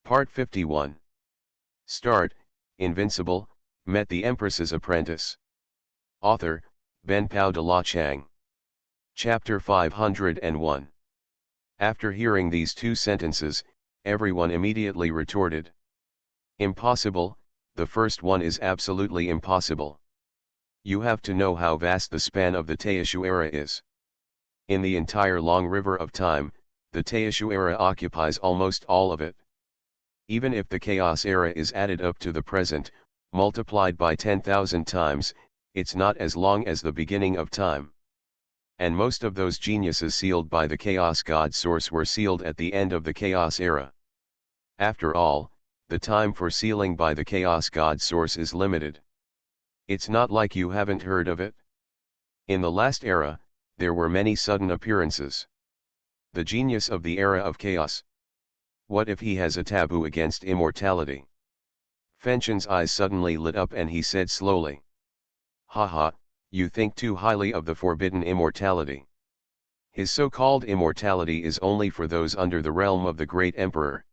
Part 51. Start, Invincible, met the Empress's apprentice. Author, Ben Pao de la Chang. Chapter 501. After hearing these two sentences, everyone immediately retorted. Impossible, the first one is absolutely impossible. You have to know how vast the span of the Taishu era is. In the entire long river of time, the Taishu era occupies almost all of it. Even if the Chaos era is added up to the present, multiplied by 10,000 times, it's not as long as the beginning of time. And most of those geniuses sealed by the Chaos God Source were sealed at the end of the Chaos era. After all, the time for sealing by the Chaos God Source is limited. It's not like you haven't heard of it. In the last era, there were many sudden appearances. The genius of the era of chaos. What if he has a taboo against immortality? Fenchun's eyes suddenly lit up and he said slowly. Haha, you think too highly of the forbidden immortality. His so-called immortality is only for those under the realm of the great emperor.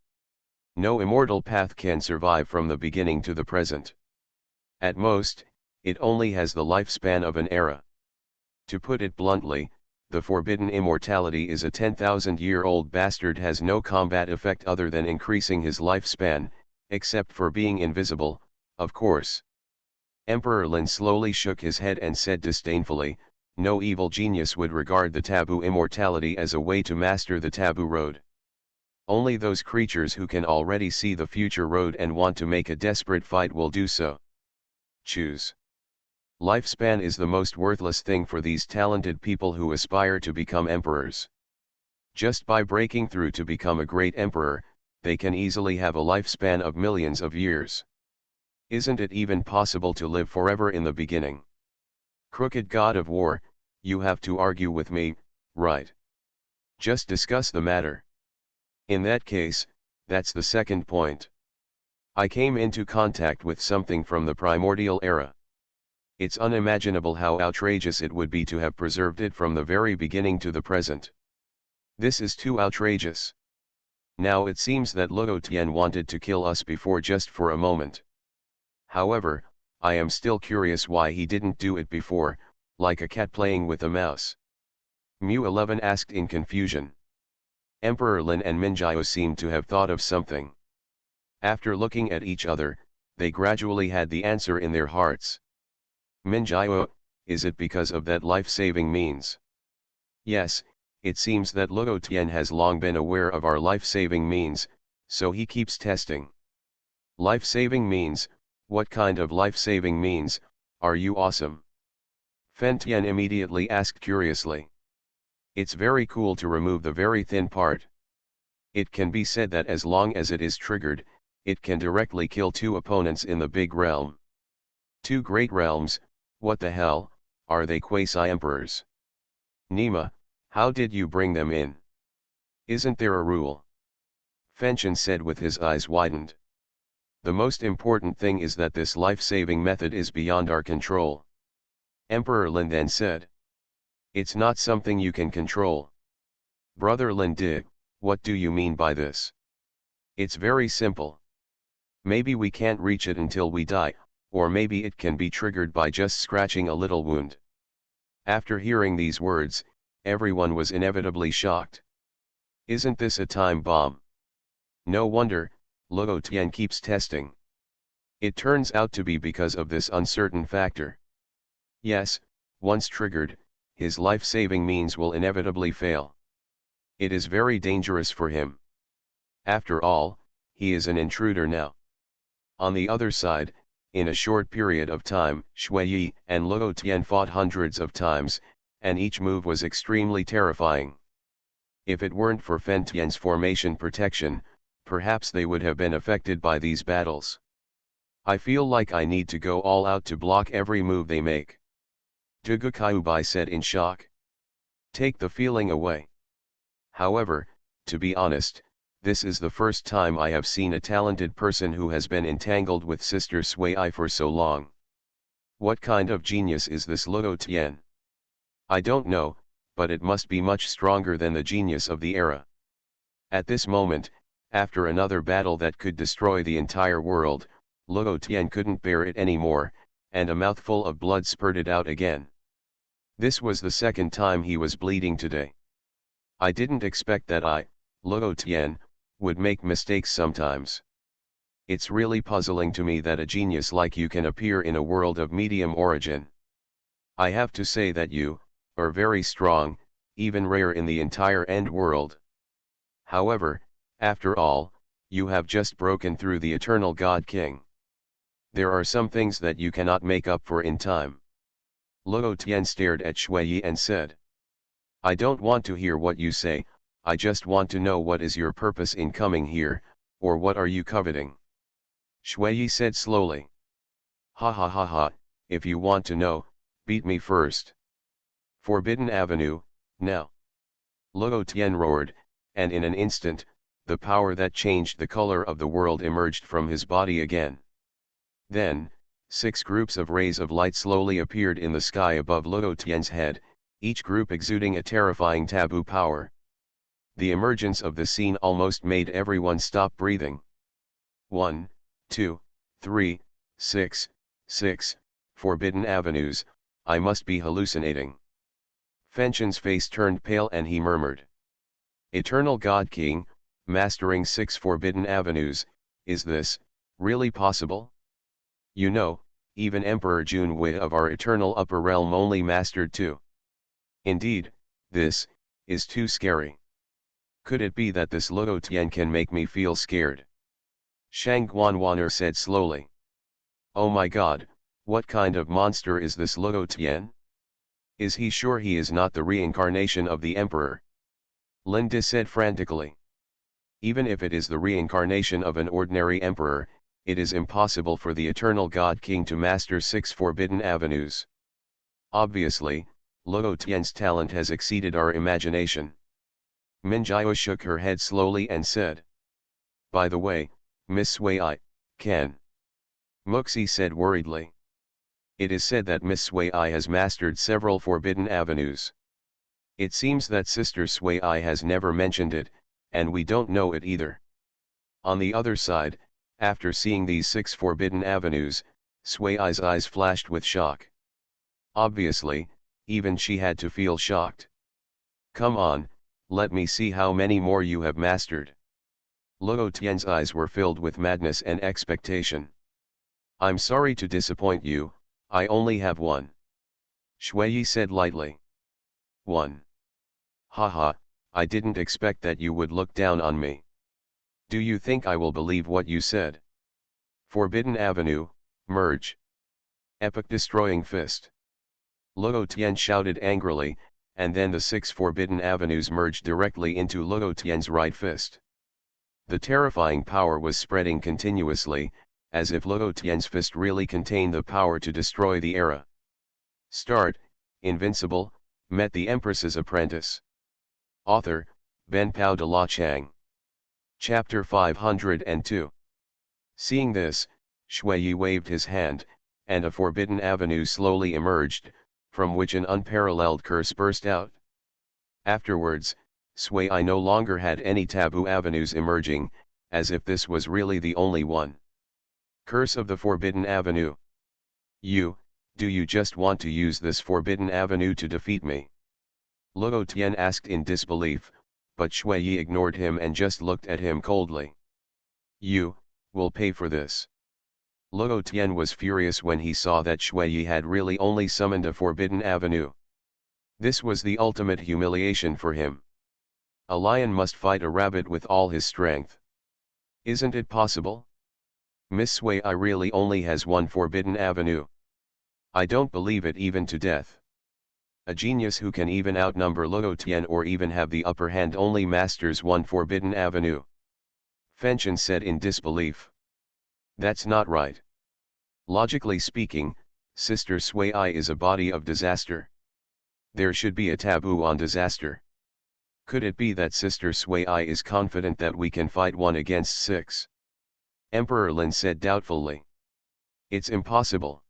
No immortal path can survive from the beginning to the present. At most, it only has the lifespan of an era. To put it bluntly, the forbidden immortality is a 10,000-year-old bastard has no combat effect other than increasing his lifespan, except for being invisible, of course. Emperor Lin slowly shook his head and said disdainfully, no evil genius would regard the taboo immortality as a way to master the taboo road. Only those creatures who can already see the future road and want to make a desperate fight will do so. Choose. Lifespan is the most worthless thing for these talented people who aspire to become emperors. Just by breaking through to become a great emperor, they can easily have a lifespan of millions of years. Isn't it even possible to live forever in the beginning? Crooked god of war, you have to argue with me, right? Just discuss the matter. In that case, that's the second point. I came into contact with something from the primordial era. It's unimaginable how outrageous it would be to have preserved it from the very beginning to the present. This is too outrageous. Now it seems that Luo Tian wanted to kill us before just for a moment. However, I am still curious why he didn't do it before, like a cat playing with a mouse. Mu 11 asked in confusion. Emperor Lin and Minjiao seemed to have thought of something. After looking at each other, they gradually had the answer in their hearts. Minjiao, is it because of that life-saving means? Yes, it seems that Luo Tian has long been aware of our life-saving means, so he keeps testing. Life-saving means, what kind of life-saving means, are you awesome? Fen Tian immediately asked curiously. It's very cool to remove the very thin part. It can be said that as long as it is triggered, it can directly kill two opponents in the big realm. Two great realms. What the hell, are they quasi-emperors? Nima, how did you bring them in? Isn't there a rule? Fenchun said with his eyes widened. The most important thing is that this life-saving method is beyond our control. Emperor Lin then said. It's not something you can control. Brother Lin Di, what do you mean by this? It's very simple. Maybe we can't reach it until we die, or maybe it can be triggered by just scratching a little wound. After hearing these words, everyone was inevitably shocked. Isn't this a time bomb? No wonder, Luo Tian keeps testing. It turns out to be because of this uncertain factor. Yes, once triggered, his life-saving means will inevitably fail. It is very dangerous for him. After all, he is an intruder now. On the other side, in a short period of time, Shui and Luo Tian fought hundreds of times, and each move was extremely terrifying. If it weren't for Fen Tian's formation protection, perhaps they would have been affected by these battles. I feel like I need to go all out to block every move they make. Dugu Kyubai said in shock. Take the feeling away. However, to be honest, this is the first time I have seen a talented person who has been entangled with Sister Sui for so long. What kind of genius is this Luo Tian? I don't know, but it must be much stronger than the genius of the era. At this moment, After another battle that could destroy the entire world, Luo Tian couldn't bear it anymore, and a mouthful of blood spurted out again. This was the second time he was bleeding today. I didn't expect that I, Luo Tian, would make mistakes sometimes. It's really puzzling to me that a genius like you can appear in a world of medium origin. I have to say that you are very strong, even rare in the entire end world. However, after all, you have just broken through the eternal God King. There are some things that you cannot make up for in time. Luo Tian stared at Shui and said, I don't want to hear what you say, I just want to know what is your purpose in coming here, or what are you coveting? Shui said slowly. Ha ha ha ha, if you want to know, beat me first. Forbidden Avenue, now. Luo Tian roared, and in an instant, the power that changed the color of the world emerged from his body again. Then, 6 groups of rays of light slowly appeared in the sky above Luo Tian's head, each group exuding a terrifying taboo power. The emergence of the scene almost made everyone stop breathing. 1, 2, 3, 6, 6, forbidden avenues, I must be hallucinating. Fenchun's face turned pale and he murmured. Eternal God King, mastering 6 forbidden avenues, is this really possible? You know, even Emperor Xuanhuan of our eternal upper realm only mastered 2. Indeed, this is too scary. Could it be that this Luo Tian can make me feel scared? Xuanhuan said slowly. Oh my god, what kind of monster is this Luo Tian? Is he sure he is not the reincarnation of the emperor? Linda said frantically. Even if it is the reincarnation of an ordinary emperor, it is impossible for the eternal God King to master 6 forbidden avenues. Obviously, Luo Tian's talent has exceeded our imagination. Minjiao shook her head slowly and said. By the way, Miss Sui, can. Muxi said worriedly. It is said that Miss Sui has mastered several forbidden avenues. It seems that Sister Sui has never mentioned it, and we don't know it either. On the other side, after seeing these 6 forbidden avenues, Sui's eyes flashed with shock. Obviously, even she had to feel shocked. Come on, let me see how many more you have mastered. Luo Tian's eyes were filled with madness and expectation. I'm sorry to disappoint you, I only have 1. Shui said lightly. 1. Haha, I didn't expect that you would look down on me. Do you think I will believe what you said? Forbidden Avenue, merge. Epic destroying fist. Luo Tian shouted angrily, and then the 6 forbidden avenues merged directly into Luo Tian's right fist. The terrifying power was spreading continuously, as if Luo Tian's fist really contained the power to destroy the era. Start, Invincible, met the Empress's apprentice. Author, Benpao de la Chang. Chapter 502. Seeing this, Shui waved his hand, and a forbidden avenue slowly emerged, from which an unparalleled curse burst out. Afterwards, Sui no longer had any taboo avenues emerging, as if this was really the only one. Curse of the Forbidden Avenue. Do you just want to use this Forbidden Avenue to defeat me? Luo Tian asked in disbelief, but Shui ignored him and just looked at him coldly. You will pay for this. Luo Tian was furious when he saw that Shui had really only summoned a Forbidden Avenue. This was the ultimate humiliation for him. A lion must fight a rabbit with all his strength. Isn't it possible? Miss Sui really only has 1 Forbidden Avenue. I don't believe it even to death. A genius who can even outnumber Luo Tian or even have the upper hand only masters 1 Forbidden Avenue. Fenchun said in disbelief. That's not right. Logically speaking, Sister Sui is a body of disaster. There should be a taboo on disaster. Could it be that Sister Sui is confident that we can fight 1 against 6? Emperor Lin said doubtfully. It's impossible.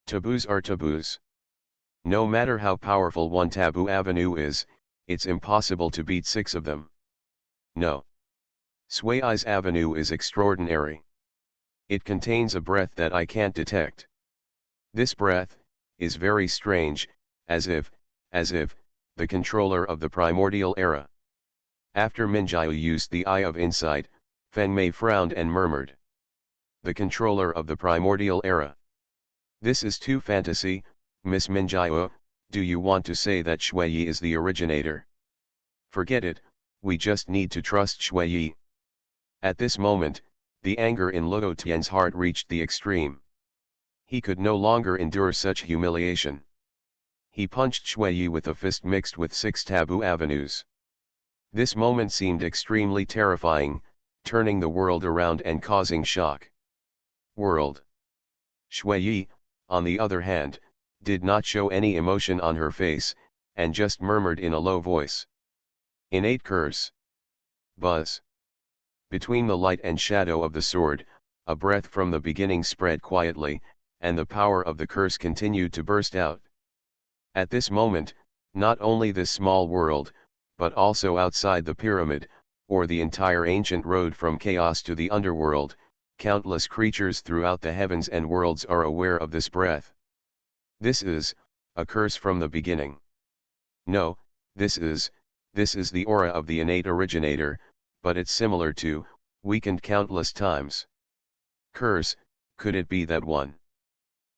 Taboos are taboos. No matter how powerful 1 taboo avenue is, it's impossible to beat 6 of them. No. Xuai's avenue is extraordinary. It contains a breath that I can't detect. This breath is very strange, as if, the controller of the primordial era. After Minjiu used the Eye of Insight, Feng Mei frowned and murmured. The controller of the primordial era. This is too fantasy, Miss Minjiu. Do you want to say that Shui is the originator? Forget it, we just need to trust Shui. At this moment, the anger in Luo Tian's heart reached the extreme. He could no longer endure such humiliation. He punched Shui with a fist mixed with 6 taboo avenues. This moment seemed extremely terrifying, turning the world around and causing shock. World. Shui, on the other hand, did not show any emotion on her face, and just murmured in a low voice. Innate curse. Buzz. Between the light and shadow of the sword, a breath from the beginning spread quietly, and the power of the curse continued to burst out. At this moment, not only this small world, but also outside the pyramid, or the entire ancient road from chaos to the underworld, countless creatures throughout the heavens and worlds are aware of this breath. This is a curse from the beginning. No, this is the aura of the innate originator, but it's similar to, weakened countless times. Curse, could it be that one?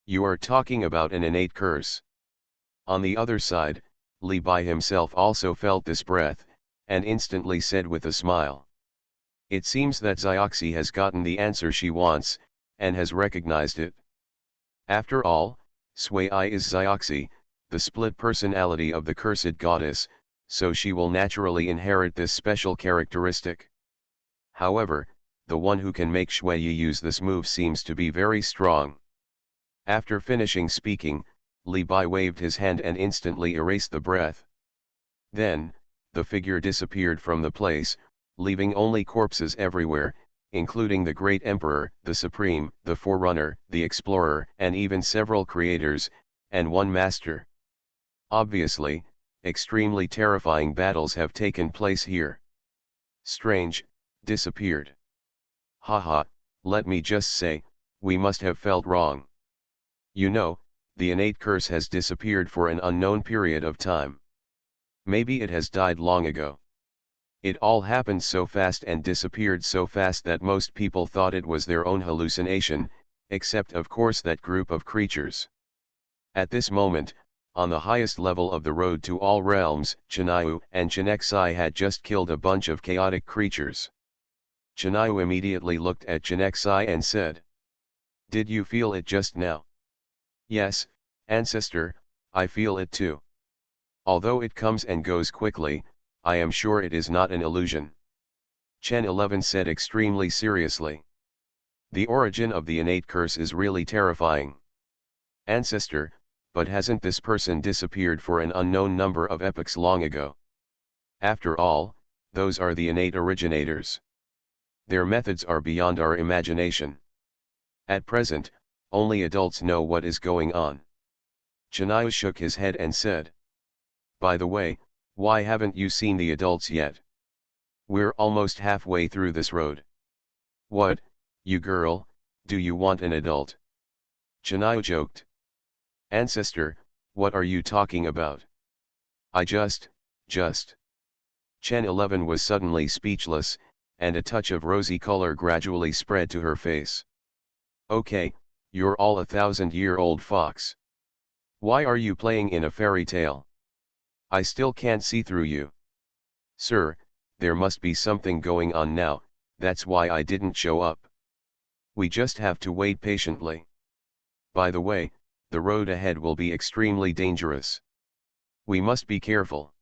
You are talking about an innate curse. On the other side, Li Bai himself also felt this breath, and instantly said with a smile. It seems that Xiaoxi has gotten the answer she wants, and has recognized it. After all, Sui is Xiaoxi, the split personality of the cursed goddess, so she will naturally inherit this special characteristic. However, the one who can make Shui use this move seems to be very strong. After finishing speaking, Li Bai waved his hand and instantly erased the breath. Then, the figure disappeared from the place, leaving only corpses everywhere, including the Great Emperor, the Supreme, the Forerunner, the Explorer, and even several creators, and one master. Obviously, extremely terrifying battles have taken place here. Strange, disappeared. Haha, let me just say, we must have felt wrong. You know, the innate curse has disappeared for an unknown period of time. Maybe it has died long ago. It all happened so fast and disappeared so fast that most people thought it was their own hallucination, except of course that group of creatures. At this moment, on the highest level of the road to all realms, Xuanhuan and Chenexai had just killed a bunch of chaotic creatures. Xuanhuan immediately looked at Chenexai and said, "Did you feel it just now?" "Yes, ancestor, I feel it too. Although it comes and goes quickly, I am sure it is not an illusion." Chen 11 said extremely seriously. "The origin of the innate curse is really terrifying. Ancestor, but hasn't this person disappeared for an unknown number of epochs long ago? After all, those are the innate originators. Their methods are beyond our imagination. At present, only adults know what is going on." Chennai shook his head and said, "By the way, why haven't you seen the adults yet? We're almost halfway through this road." "What, you girl, do you want an adult?" Chennai joked. "Ancestor, what are you talking about? I just. Chen 11 was suddenly speechless, and a touch of rosy color gradually spread to her face. "Okay, you're all a 1,000-year-old fox. Why are you playing in a fairy tale? I still can't see through you. Sir, there must be something going on now, that's why I didn't show up. We just have to wait patiently. By the way, the road ahead will be extremely dangerous. We must be careful.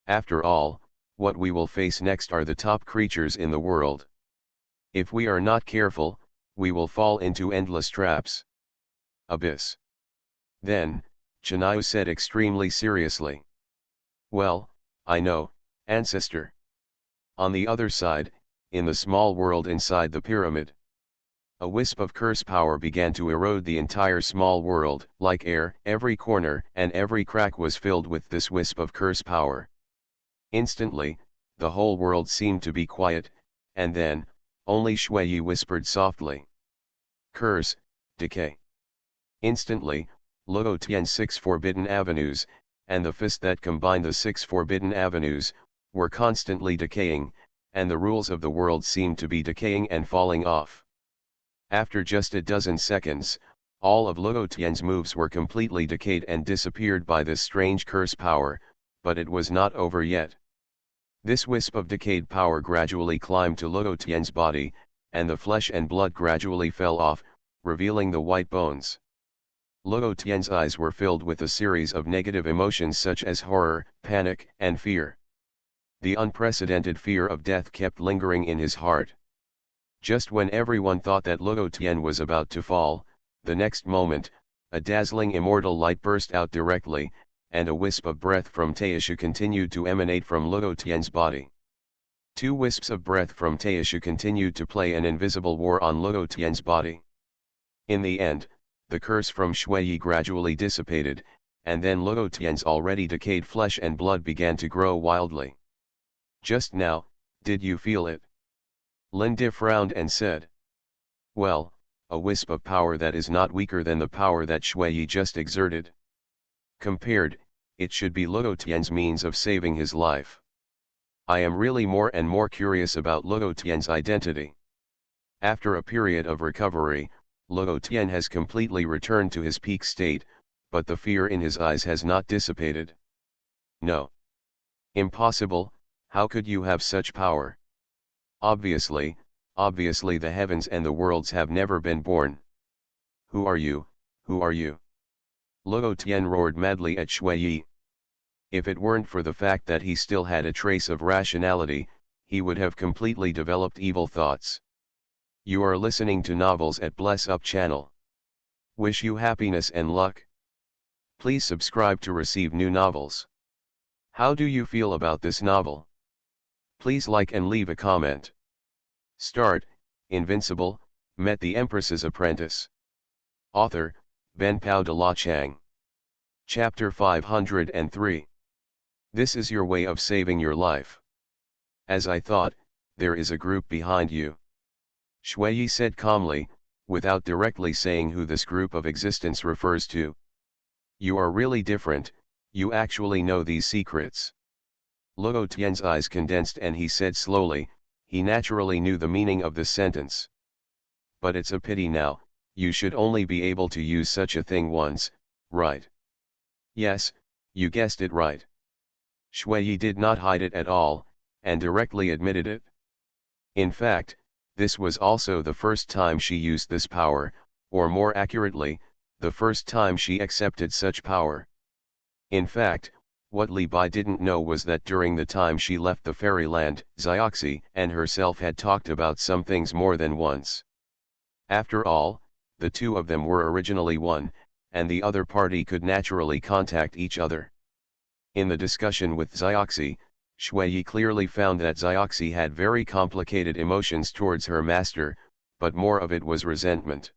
After all, what we will face next are the top creatures in the world. If we are not careful, we will fall into endless traps." Abyss. Then, Chennai said extremely seriously, "Well, I know, ancestor." On the other side, in the small world inside the pyramid, a wisp of curse power began to erode the entire small world. Like air, every corner and every crack was filled with this wisp of curse power. Instantly, the whole world seemed to be quiet, and then, only Shui whispered softly. Curse, decay. Instantly, Luo Tian's 6 forbidden avenues, and the fist that combined the 6 forbidden avenues, were constantly decaying, and the rules of the world seemed to be decaying and falling off. After just a dozen seconds, all of Luo Tian's moves were completely decayed and disappeared by this strange curse power, but it was not over yet. This wisp of decayed power gradually climbed to Luo Tian's body, and the flesh and blood gradually fell off, revealing the white bones. Luo Tian's eyes were filled with a series of negative emotions such as horror, panic, and fear. The unprecedented fear of death kept lingering in his heart. Just when everyone thought that Luo Tian was about to fall, the next moment, a dazzling immortal light burst out directly, and a wisp of breath from Taishu continued to emanate from Luo Tian's body. 2 wisps of breath from Taishu continued to play an invisible war on Luo Tian's body. In the end, the curse from Shui gradually dissipated, and then Luo Tian's already decayed flesh and blood began to grow wildly. Just now, did you feel it? Linda frowned and said. Well, a wisp of power that is not weaker than the power that Shui just exerted. Compared, it should be Luo Tian's means of saving his life. I am really more and more curious about Luo Tian's identity. After a period of recovery, Luo Tian has completely returned to his peak state, but the fear in his eyes has not dissipated. No. Impossible, how could you have such power? Obviously the heavens and the worlds have never been born. Who are you, who are you? Luo Tian roared madly at Shui. If it weren't for the fact that he still had a trace of rationality, he would have completely developed evil thoughts. You are listening to Novels at Bless Up channel. Wish you happiness and luck. Please subscribe to receive new novels. How do you feel about this novel? Please like and leave a comment. Start, Invincible, met the Empress's apprentice. Author, Benpao de la Chang. Chapter 503. This is your way of saving your life. As I thought, there is a group behind you. Shui said calmly, without directly saying who this group of existence refers to. You are really different, you actually know these secrets. Luo Tian's eyes condensed and he said slowly, he naturally knew the meaning of this sentence. But it's a pity now, you should only be able to use such a thing once, right? Yes, you guessed it right. Shui did not hide it at all, and directly admitted it. In fact, this was also the first time she used this power, or more accurately, the first time she accepted such power. In fact, what Li Bai didn't know was that during the time she left the fairyland, Xiaoxi and herself had talked about some things more than once. After all, the two of them were originally one, and the other party could naturally contact each other. In the discussion with Xiaoxi, Shui clearly found that Xiaoxi had very complicated emotions towards her master, but more of it was resentment.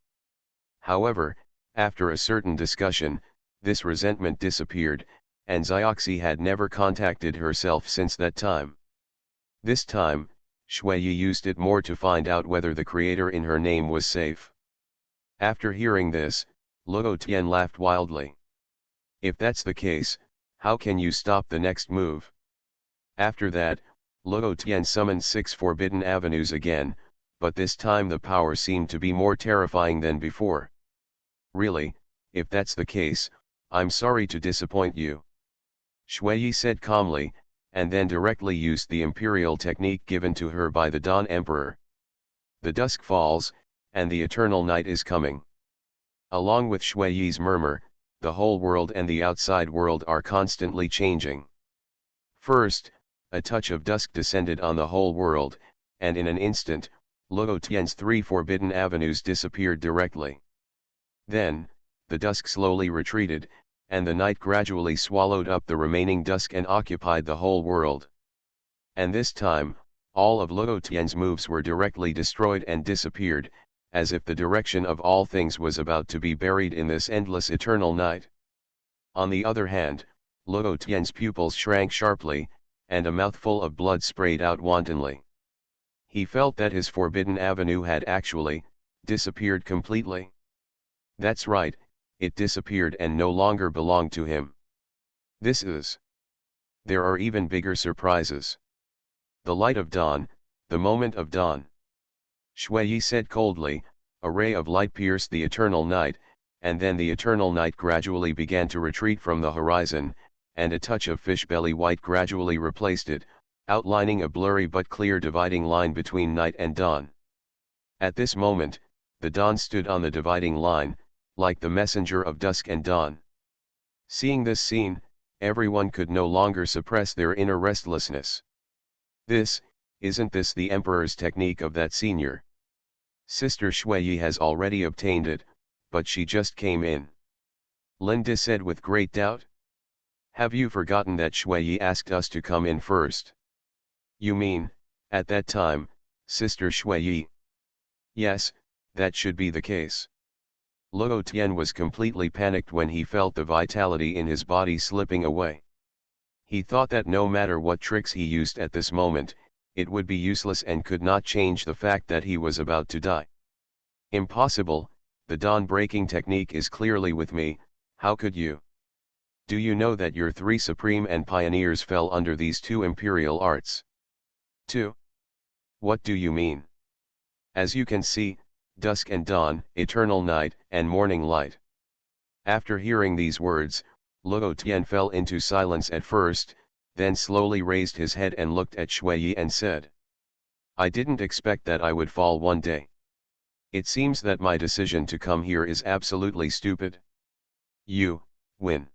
However, after a certain discussion, this resentment disappeared, and Xiaoxi had never contacted herself since that time. This time, Shui used it more to find out whether the creator in her name was safe. After hearing this, Luo Tian laughed wildly. If that's the case, how can you stop the next move? After that, Luo Tian summoned 6 forbidden avenues again, but this time the power seemed to be more terrifying than before. Really, if that's the case, I'm sorry to disappoint you. Shui said calmly, and then directly used the imperial technique given to her by the Dawn Emperor. The dusk falls, and the eternal night is coming. Along with Shui's murmur, the whole world and the outside world are constantly changing. First, a touch of dusk descended on the whole world, and in an instant, Luo Tian's 3 forbidden avenues disappeared directly. Then, the dusk slowly retreated, and the night gradually swallowed up the remaining dusk and occupied the whole world. And this time, all of Luo Tian's moves were directly destroyed and disappeared, as if the direction of all things was about to be buried in this endless eternal night. On the other hand, Luo Tian's pupils shrank sharply, and a mouthful of blood sprayed out wantonly. He felt that his forbidden avenue had actually disappeared completely. That's right, it disappeared and no longer belonged to him. This is. There are even bigger surprises. The light of dawn, the moment of dawn. Shui said coldly, a ray of light pierced the eternal night, and then the eternal night gradually began to retreat from the horizon, and a touch of fish-belly white gradually replaced it, outlining a blurry but clear dividing line between night and dawn. At this moment, the dawn stood on the dividing line, like the messenger of dusk and dawn. Seeing this scene, everyone could no longer suppress their inner restlessness. Isn't this the Emperor's technique of that senior? Sister Shui has already obtained it, but she just came in. Linda said with great doubt. Have you forgotten that Shui asked us to come in first? You mean, at that time, Sister Shui? Yes, that should be the case. Luo Tian was completely panicked when he felt the vitality in his body slipping away. He thought that no matter what tricks he used at this moment, it would be useless and could not change the fact that he was about to die. Impossible, the dawn-breaking technique is clearly with me, how could you? Do you know that your three supreme and pioneers fell under these two imperial arts? 2. What do you mean? As you can see, dusk and dawn, eternal night, and morning light. After hearing these words, Luo Tian fell into silence at first, then slowly raised his head and looked at Shui and said, I didn't expect that I would fall one day. It seems that my decision to come here is absolutely stupid. You win.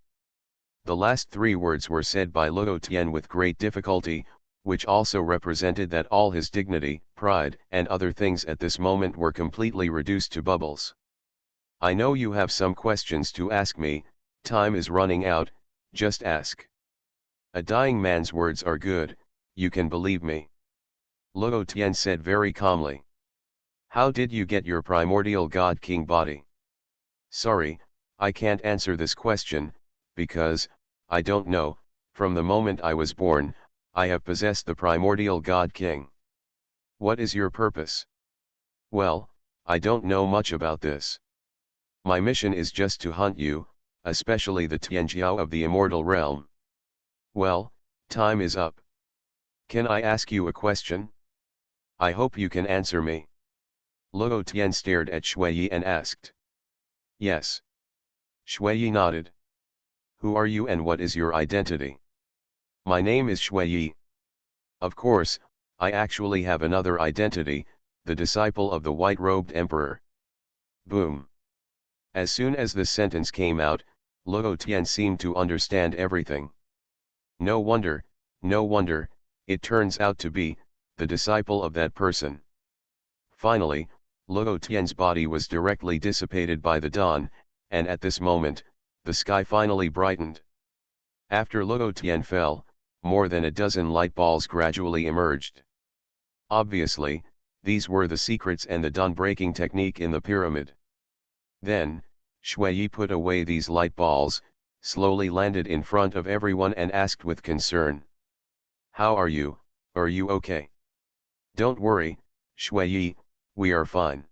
The last three words were said by Luo Tian with great difficulty, which also represented that all his dignity, pride, and other things at this moment were completely reduced to bubbles. I know you have some questions to ask me, time is running out, just ask. A dying man's words are good, you can believe me. Luo Tian said very calmly. How did you get your primordial God King body? Sorry, I can't answer this question, because, I don't know, from the moment I was born, I have possessed the primordial God King. What is your purpose? Well, I don't know much about this. My mission is just to hunt you, especially the Tianjiao of the immortal realm. Well, time is up. Can I ask you a question? I hope you can answer me. Luo Tian stared at Shui and asked. Yes. Shui nodded. Who are you and what is your identity? My name is Shui. Of course, I actually have another identity, the disciple of the white-robed emperor. Boom. As soon as this sentence came out, Luo Tian seemed to understand everything. No wonder, it turns out to be the disciple of that person. Finally, Luo Tian's body was directly dissipated by the dawn, and at this moment, the sky finally brightened. After Luo Tian fell, more than a dozen light balls gradually emerged. Obviously, these were the secrets and the dawn-breaking technique in the pyramid. Then, Shui put away these light balls, slowly landed in front of everyone and asked with concern. How are you okay? Don't worry, Shui, we are fine.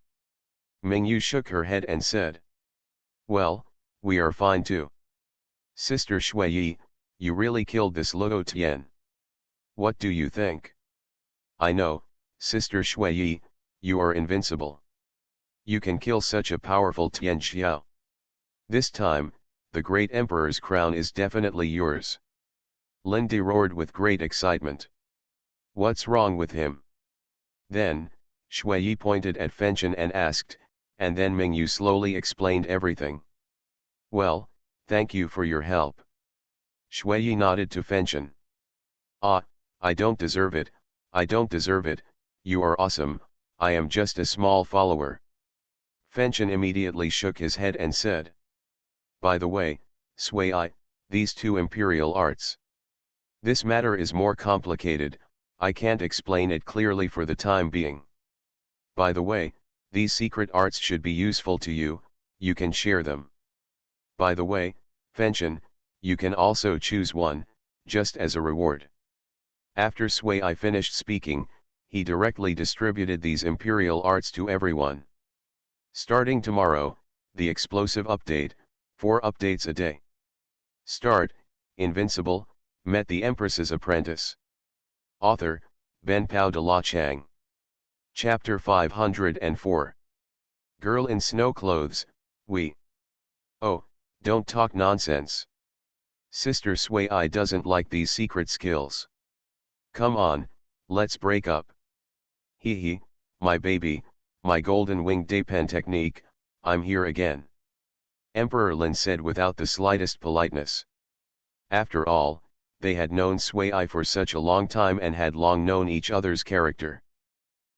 Mingyu shook her head and said. Well, we are fine too. Sister Shui, you really killed this Luo Tian. What do you think? I know, Sister Shui, you are invincible. You can kill such a powerful Tianjiao. This time, the great emperor's crown is definitely yours. Lindy roared with great excitement. What's wrong with him? Then, Shui pointed at Fenchen and asked, and then Mingyu slowly explained everything. Well, thank you for your help. Shui nodded to Fenchen. Ah, I don't deserve it, you are awesome, I am just a small follower. Fenchen immediately shook his head and said. By the way, Sui, these two imperial arts. This matter is more complicated, I can't explain it clearly for the time being. By the way, these secret arts should be useful to you, you can share them. By the way, Fenchen, you can also choose one, just as a reward. After Sui finished speaking, he directly distributed these imperial arts to everyone. Starting tomorrow, the explosive update, 4 updates a day. Start, Invincible, met the Empress's apprentice. Author, Ben Pao de la Chang. Chapter 504. Girl in Snow Clothes, we. Oh, don't talk nonsense. Sister Sui doesn't like these secret skills. Come on, let's break up. Hee hee, my baby, my golden winged Dapen technique, I'm here again. Emperor Lin said without the slightest politeness. After all, they had known Sui for such a long time and had long known each other's character.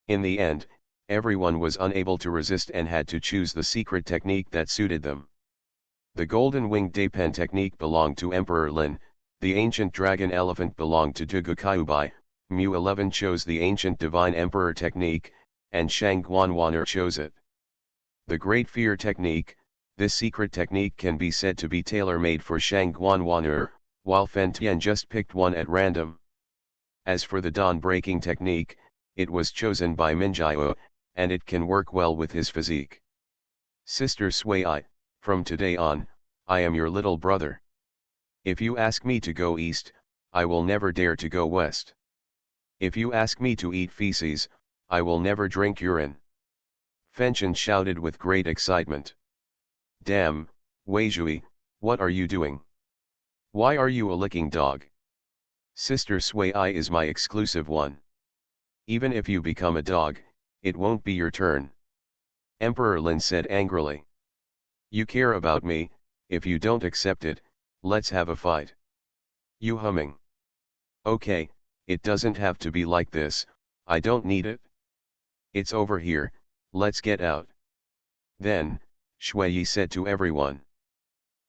In the end, everyone was unable to resist and had to choose the secret technique that suited them. The golden winged Dapen technique belonged to Emperor Lin, the ancient dragon elephant belonged to Dugukyubai, Mu-11 chose the ancient divine emperor technique, and Xuanhuan chose it. The great fear technique, this secret technique can be said to be tailor-made for Xuanhuan, while Fen Tian just picked one at random. As for the dawn-breaking technique, it was chosen by Minjiao, and it can work well with his physique. Sister Sui, from today on, I am your little brother. If you ask me to go east, I will never dare to go west. If you ask me to eat feces, I will never drink urine. Fenchen shouted with great excitement. Damn, Weizhui, what are you doing? Why are you a licking dog? Sister Sui is my exclusive one. Even if you become a dog, it won't be your turn. Emperor Lin said angrily. You care about me, if you don't accept it, let's have a fight. You humming. Okay, it doesn't have to be like this, I don't need it. It's over here, let's get out. Then, Shui said to everyone.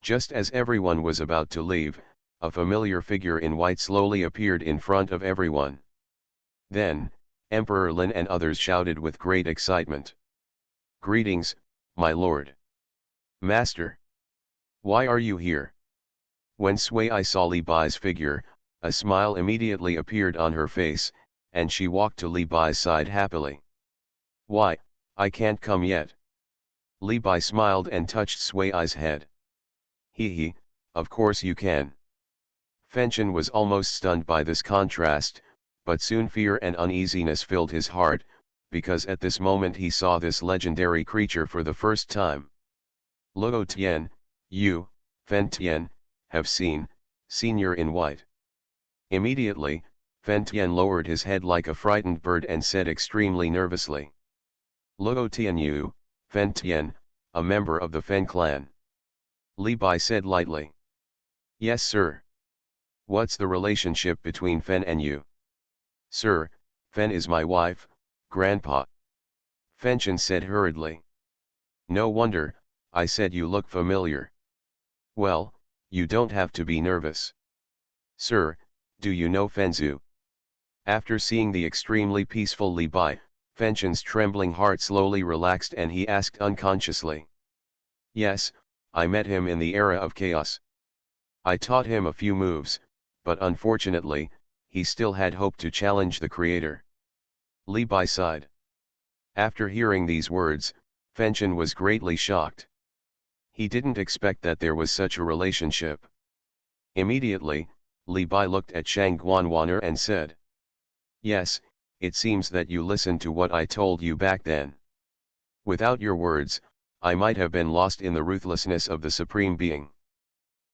Just as everyone was about to leave, a familiar figure in white slowly appeared in front of everyone. Then, Emperor Lin and others shouted with great excitement. Greetings, my lord. Master. Why are you here? When Sui saw Li Bai's figure, a smile immediately appeared on her face, and she walked to Li Bai's side happily. Why, I can't come yet. Li Bai smiled and touched Sui's head. Hee hee, of course you can. Fenchen was almost stunned by this contrast, but soon fear and uneasiness filled his heart, because at this moment he saw this legendary creature for the first time. Luo Tian, you, Fen Tian, have seen, Senior in white. Immediately, Fen Tian lowered his head like a frightened bird and said extremely nervously. Luo Tian you, Fen Tian, a member of the Fen clan. Li Bai said lightly. Yes sir. What's the relationship between Fen and you? Sir, Fen is my wife, grandpa. Fenchen said hurriedly. No wonder, I said you look familiar. Well, you don't have to be nervous. Sir, do you know Fenzu? After seeing the extremely peaceful Li Bai, Fenchen's trembling heart slowly relaxed and he asked unconsciously. Yes, I met him in the era of chaos. I taught him a few moves, but unfortunately, he still had hope to challenge the creator. Li Bai sighed. After hearing these words, Fenchen was greatly shocked. He didn't expect that there was such a relationship. Immediately, Li Bai looked at Xuanhuan and said. Yes, it seems that you listened to what I told you back then. Without your words, I might have been lost in the ruthlessness of the Supreme Being.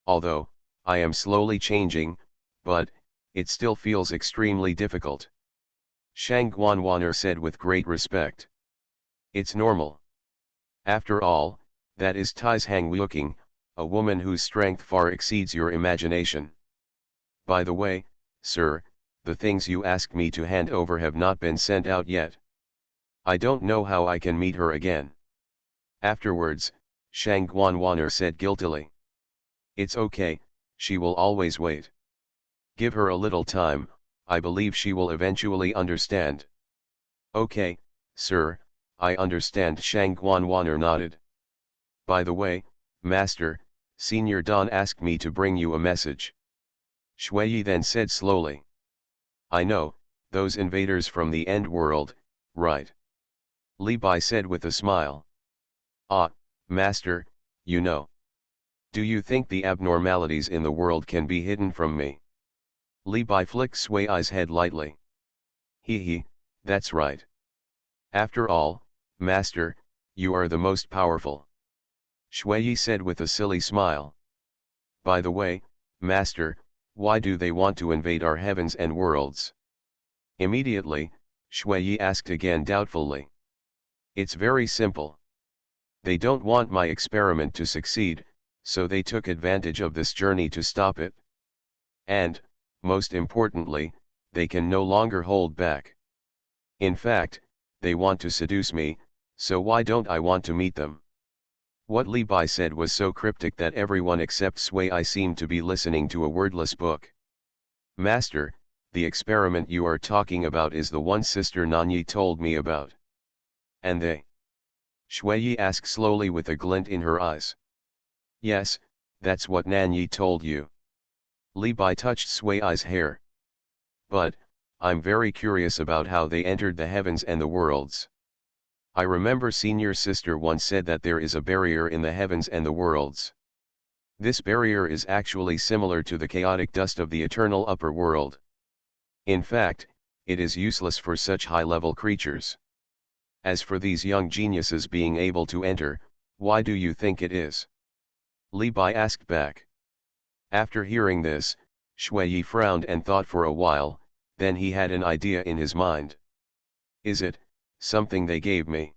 Although, I am slowly changing, but, it still feels extremely difficult. Xuanhuan said with great respect. It's normal. After all, that is Tai's Hang Wuking, a woman whose strength far exceeds your imagination. By the way, sir, the things you asked me to hand over have not been sent out yet. I don't know how I can meet her again. Afterwards, Xuanhuan said guiltily. It's okay, she will always wait. Give her a little time, I believe she will eventually understand. Okay, sir, I understand. Xuanhuan nodded. By the way, Master, Senior Dan asked me to bring you a message. Shui then said slowly. I know, Those invaders from the end world, right? Li Bai said with a smile. Ah, master, you know. Do you think the abnormalities in the world can be hidden from me? Li Bai flicked Sui Ai's head lightly. He, that's right. After all, master, you are the most powerful. Shui said with a silly smile. By the way, master, why do they want to invade our heavens and worlds? Immediately, Shui asked again doubtfully. It's very simple. They don't want my experiment to succeed, so they took advantage of this journey to stop it. And, most importantly, they can no longer hold back. In fact, they want to seduce me, so why don't I want to meet them? What Li Bai said was so cryptic that everyone except Sui Ai seemed to be listening to a wordless book. Master, the experiment you are talking about is the one Sister Nanyi told me about. And they? Shui asked slowly with a glint in her eyes. Yes, that's what Nanyi told you. Li Bai touched Sui Ai's hair. But, I'm very curious about how they entered the heavens and the worlds. I remember senior sister once said that there is a barrier in the heavens and the worlds. This barrier is actually similar to the chaotic dust of the eternal upper world. In fact, it is useless for such high-level creatures. As for these young geniuses being able to enter, why do you think it is? Li Bai asked back. After hearing this, Shui frowned and thought for a while, then he had an idea in his mind. Is it something they gave me?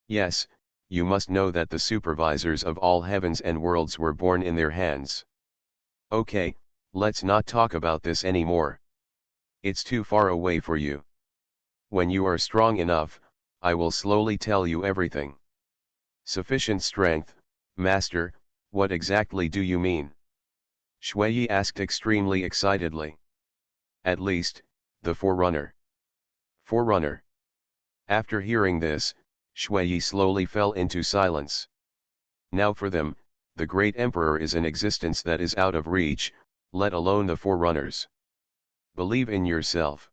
Yes, you must know that the supervisors of all heavens and worlds were born in their hands. Okay, let's not talk about this anymore. It's too far away for you. When you are strong enough, I will slowly tell you everything. Sufficient strength, master, what exactly do you mean? Shui asked extremely excitedly. At least, the Forerunner. Forerunner. After hearing this, Shui slowly fell into silence. Now for them, the great emperor is an existence that is out of reach, let alone the Forerunners. Believe in yourself.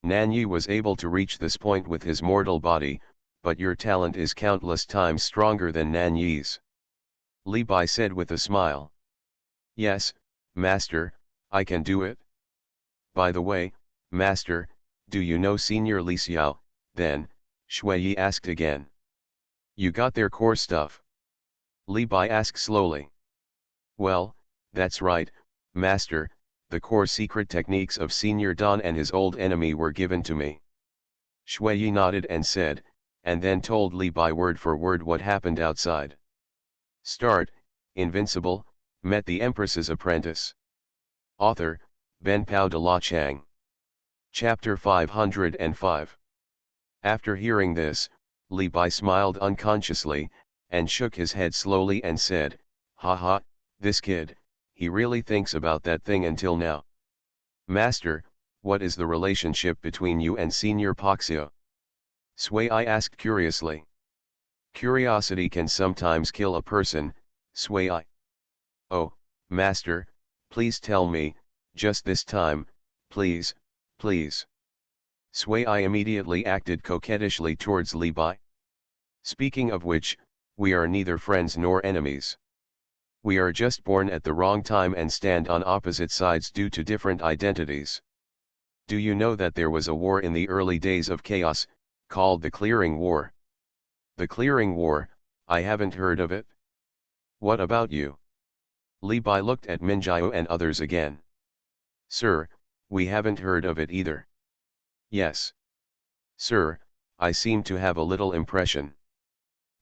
Nanyi was able to reach this point with his mortal body, but your talent is countless times stronger than Nanyi's. Li Bai said with a smile. Yes, master, I can do it. By the way, master, do you know Senior Li Xiao, then? Shui asked again. You got their core stuff? Li Bai asked slowly. Well, that's right, master, the core secret techniques of Senior Dan and his old enemy were given to me. Shui nodded and said, and then told Li Bai word for word what happened outside. Start, Invincible, met the Empress's apprentice. Author, Ben Pao de la Chang. Chapter 505. After hearing this, Li Bai smiled unconsciously, and shook his head slowly and said, "Ha, this kid, he really thinks about that thing until now. Master, what is the relationship between you and Senior Poxio?" Sui asked curiously. Curiosity can sometimes kill a person, Sui. Oh, master, please tell me, just this time, please, please. Sui immediately acted coquettishly towards Li Bai. Speaking of which, we are neither friends nor enemies. We are just born at the wrong time and stand on opposite sides due to different identities. Do you know that there was a war in the early days of chaos, called the Clearing War? The Clearing War, I haven't heard of it. What about you? Li Bai looked at Minjiao and others again. Sir, we haven't heard of it either. Yes. Sir, I seem to have a little impression.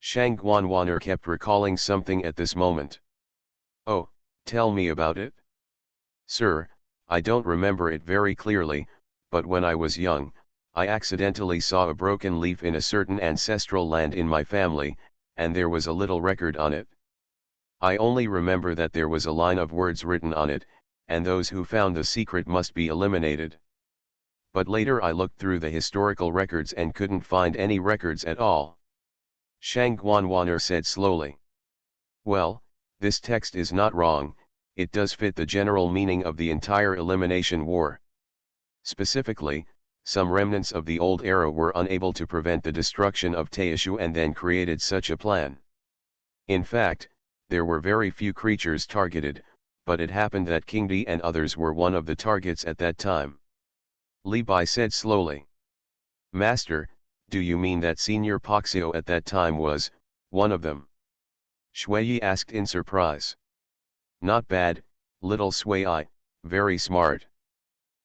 Xuanhuan kept recalling something at this moment. Oh, tell me about it. Sir, I don't remember it very clearly, but when I was young, I accidentally saw a broken leaf in a certain ancestral land in my family, and there was a little record on it. I only remember that there was a line of words written on it, and those who found the secret must be eliminated. But later I looked through the historical records and couldn't find any records at all. Xuanhuan said slowly. Well, this text is not wrong, it does fit the general meaning of the entire elimination war. Specifically, some remnants of the old era were unable to prevent the destruction of Taishu and then created such a plan. In fact, there were very few creatures targeted, but it happened that King Di and others were one of the targets at that time. Li Bai said slowly. Master, do you mean that Senior Poxio at that time was one of them? Shui asked in surprise. Not bad, little Sui, very smart.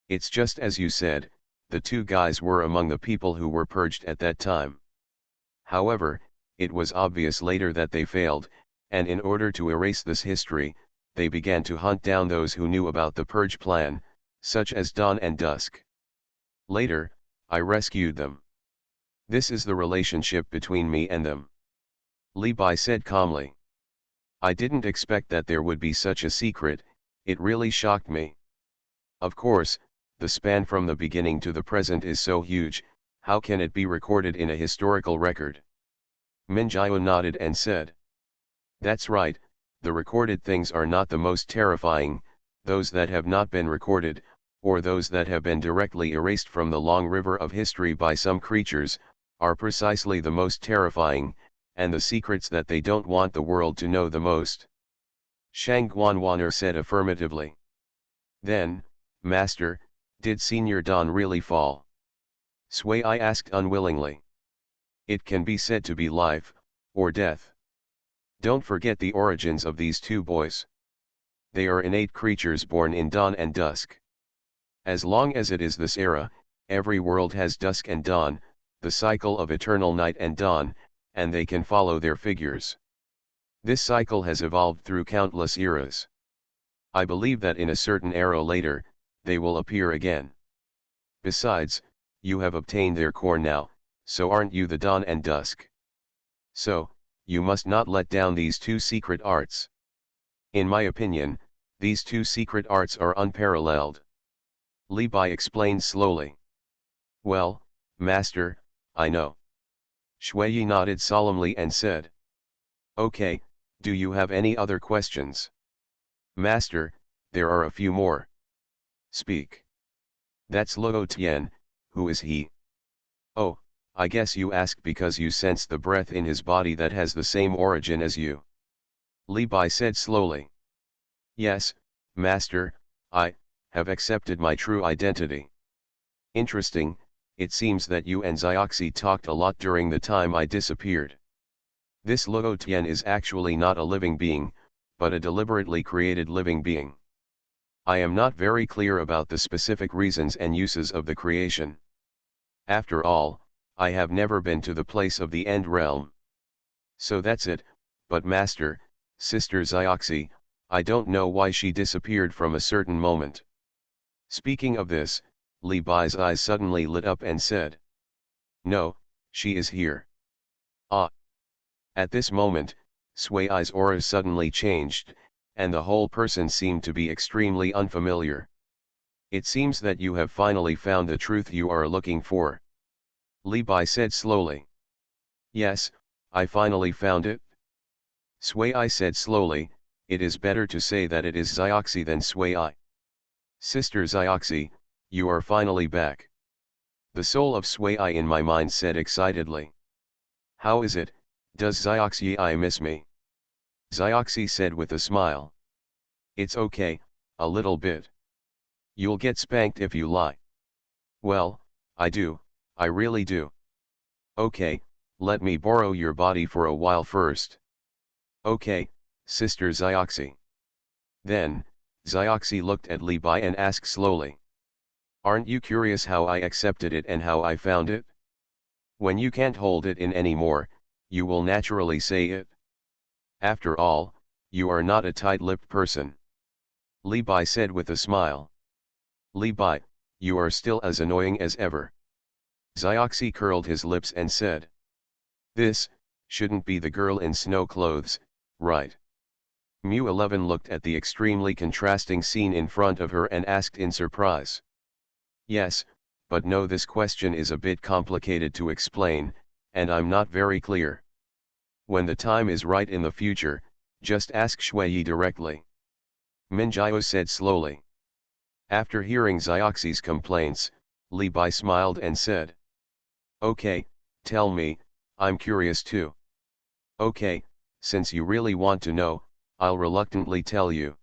It's just as you said, the two guys were among the people who were purged at that time. However, it was obvious later that they failed, and in order to erase this history, they began to hunt down those who knew about the purge plan, such as Dawn and Dusk. Later, I rescued them. This is the relationship between me and them. Li Bai said calmly. I didn't expect that there would be such a secret, it really shocked me. Of course, the span from the beginning to the present is so huge, how can it be recorded in a historical record? Minjiao nodded and said. That's right, the recorded things are not the most terrifying, those that have not been recorded, or those that have been directly erased from the long river of history by some creatures, are precisely the most terrifying, and the secrets that they don't want the world to know the most. Xuanhuan said affirmatively. Then, Master, did Senior Dawn really fall? Sui asked unwillingly. It can be said to be life, or death. Don't forget the origins of these two boys. They are innate creatures born in dawn and dusk. As long as it is this era, every world has dusk and dawn, the cycle of eternal night and dawn, and they can follow their figures. This cycle has evolved through countless eras. I believe that in a certain era later, they will appear again. Besides, you have obtained their core now, so aren't you the dawn and dusk? So, you must not let down these two secret arts. In my opinion, these two secret arts are unparalleled. Li Bai explained slowly. Well, Master, I know. Shui nodded solemnly and said. Okay, do you have any other questions? Master, there are a few more. Speak. That's Luo Tian, who is he? Oh, I guess you ask because you sense the breath in his body that has the same origin as you. Li Bai said slowly. Yes, Master, I have accepted my true identity. Interesting, it seems that you and Xiaoxi talked a lot during the time I disappeared. This Luo Tian is actually not a living being, but a deliberately created living being. I am not very clear about the specific reasons and uses of the creation. After all, I have never been to the place of the end realm. So that's it, but Master, Sister Xiaoxi, I don't know why she disappeared from a certain moment. Speaking of this, Li Bai's eyes suddenly lit up and said. No, she is here. Ah. At this moment, Sui's aura suddenly changed, and the whole person seemed to be extremely unfamiliar. It seems that you have finally found the truth you are looking for. Li Bai said slowly. Yes, I finally found it. Sui said slowly, it is better to say that it is Xiaoxi than Sui. Sister Xiaoxi, you are finally back. The soul of Sui in my mind said excitedly. How is it, does Xiaoxi miss me? Xiaoxi said with a smile. It's okay, a little bit. You'll get spanked if you lie. Well, I do, I really do. Okay, let me borrow your body for a while first. Okay, Sister Xiaoxi. Then, Xiaoxi looked at Li Bai and asked slowly. Aren't you curious how I accepted it and how I found it? When you can't hold it in anymore, you will naturally say it. After all, you are not a tight-lipped person. Li Bai said with a smile. Li Bai, you are still as annoying as ever. Xiaoxi curled his lips and said. This shouldn't be the girl in snow clothes, right? Mu11 looked at the extremely contrasting scene in front of her and asked in surprise. Yes, but no, this question is a bit complicated to explain, and I'm not very clear. When the time is right in the future, just ask Shui directly. Minjiao said slowly. After hearing Xiaoxi's complaints, Li Bai smiled and said. Okay, tell me, I'm curious too. Okay, since you really want to know, I'll reluctantly tell you.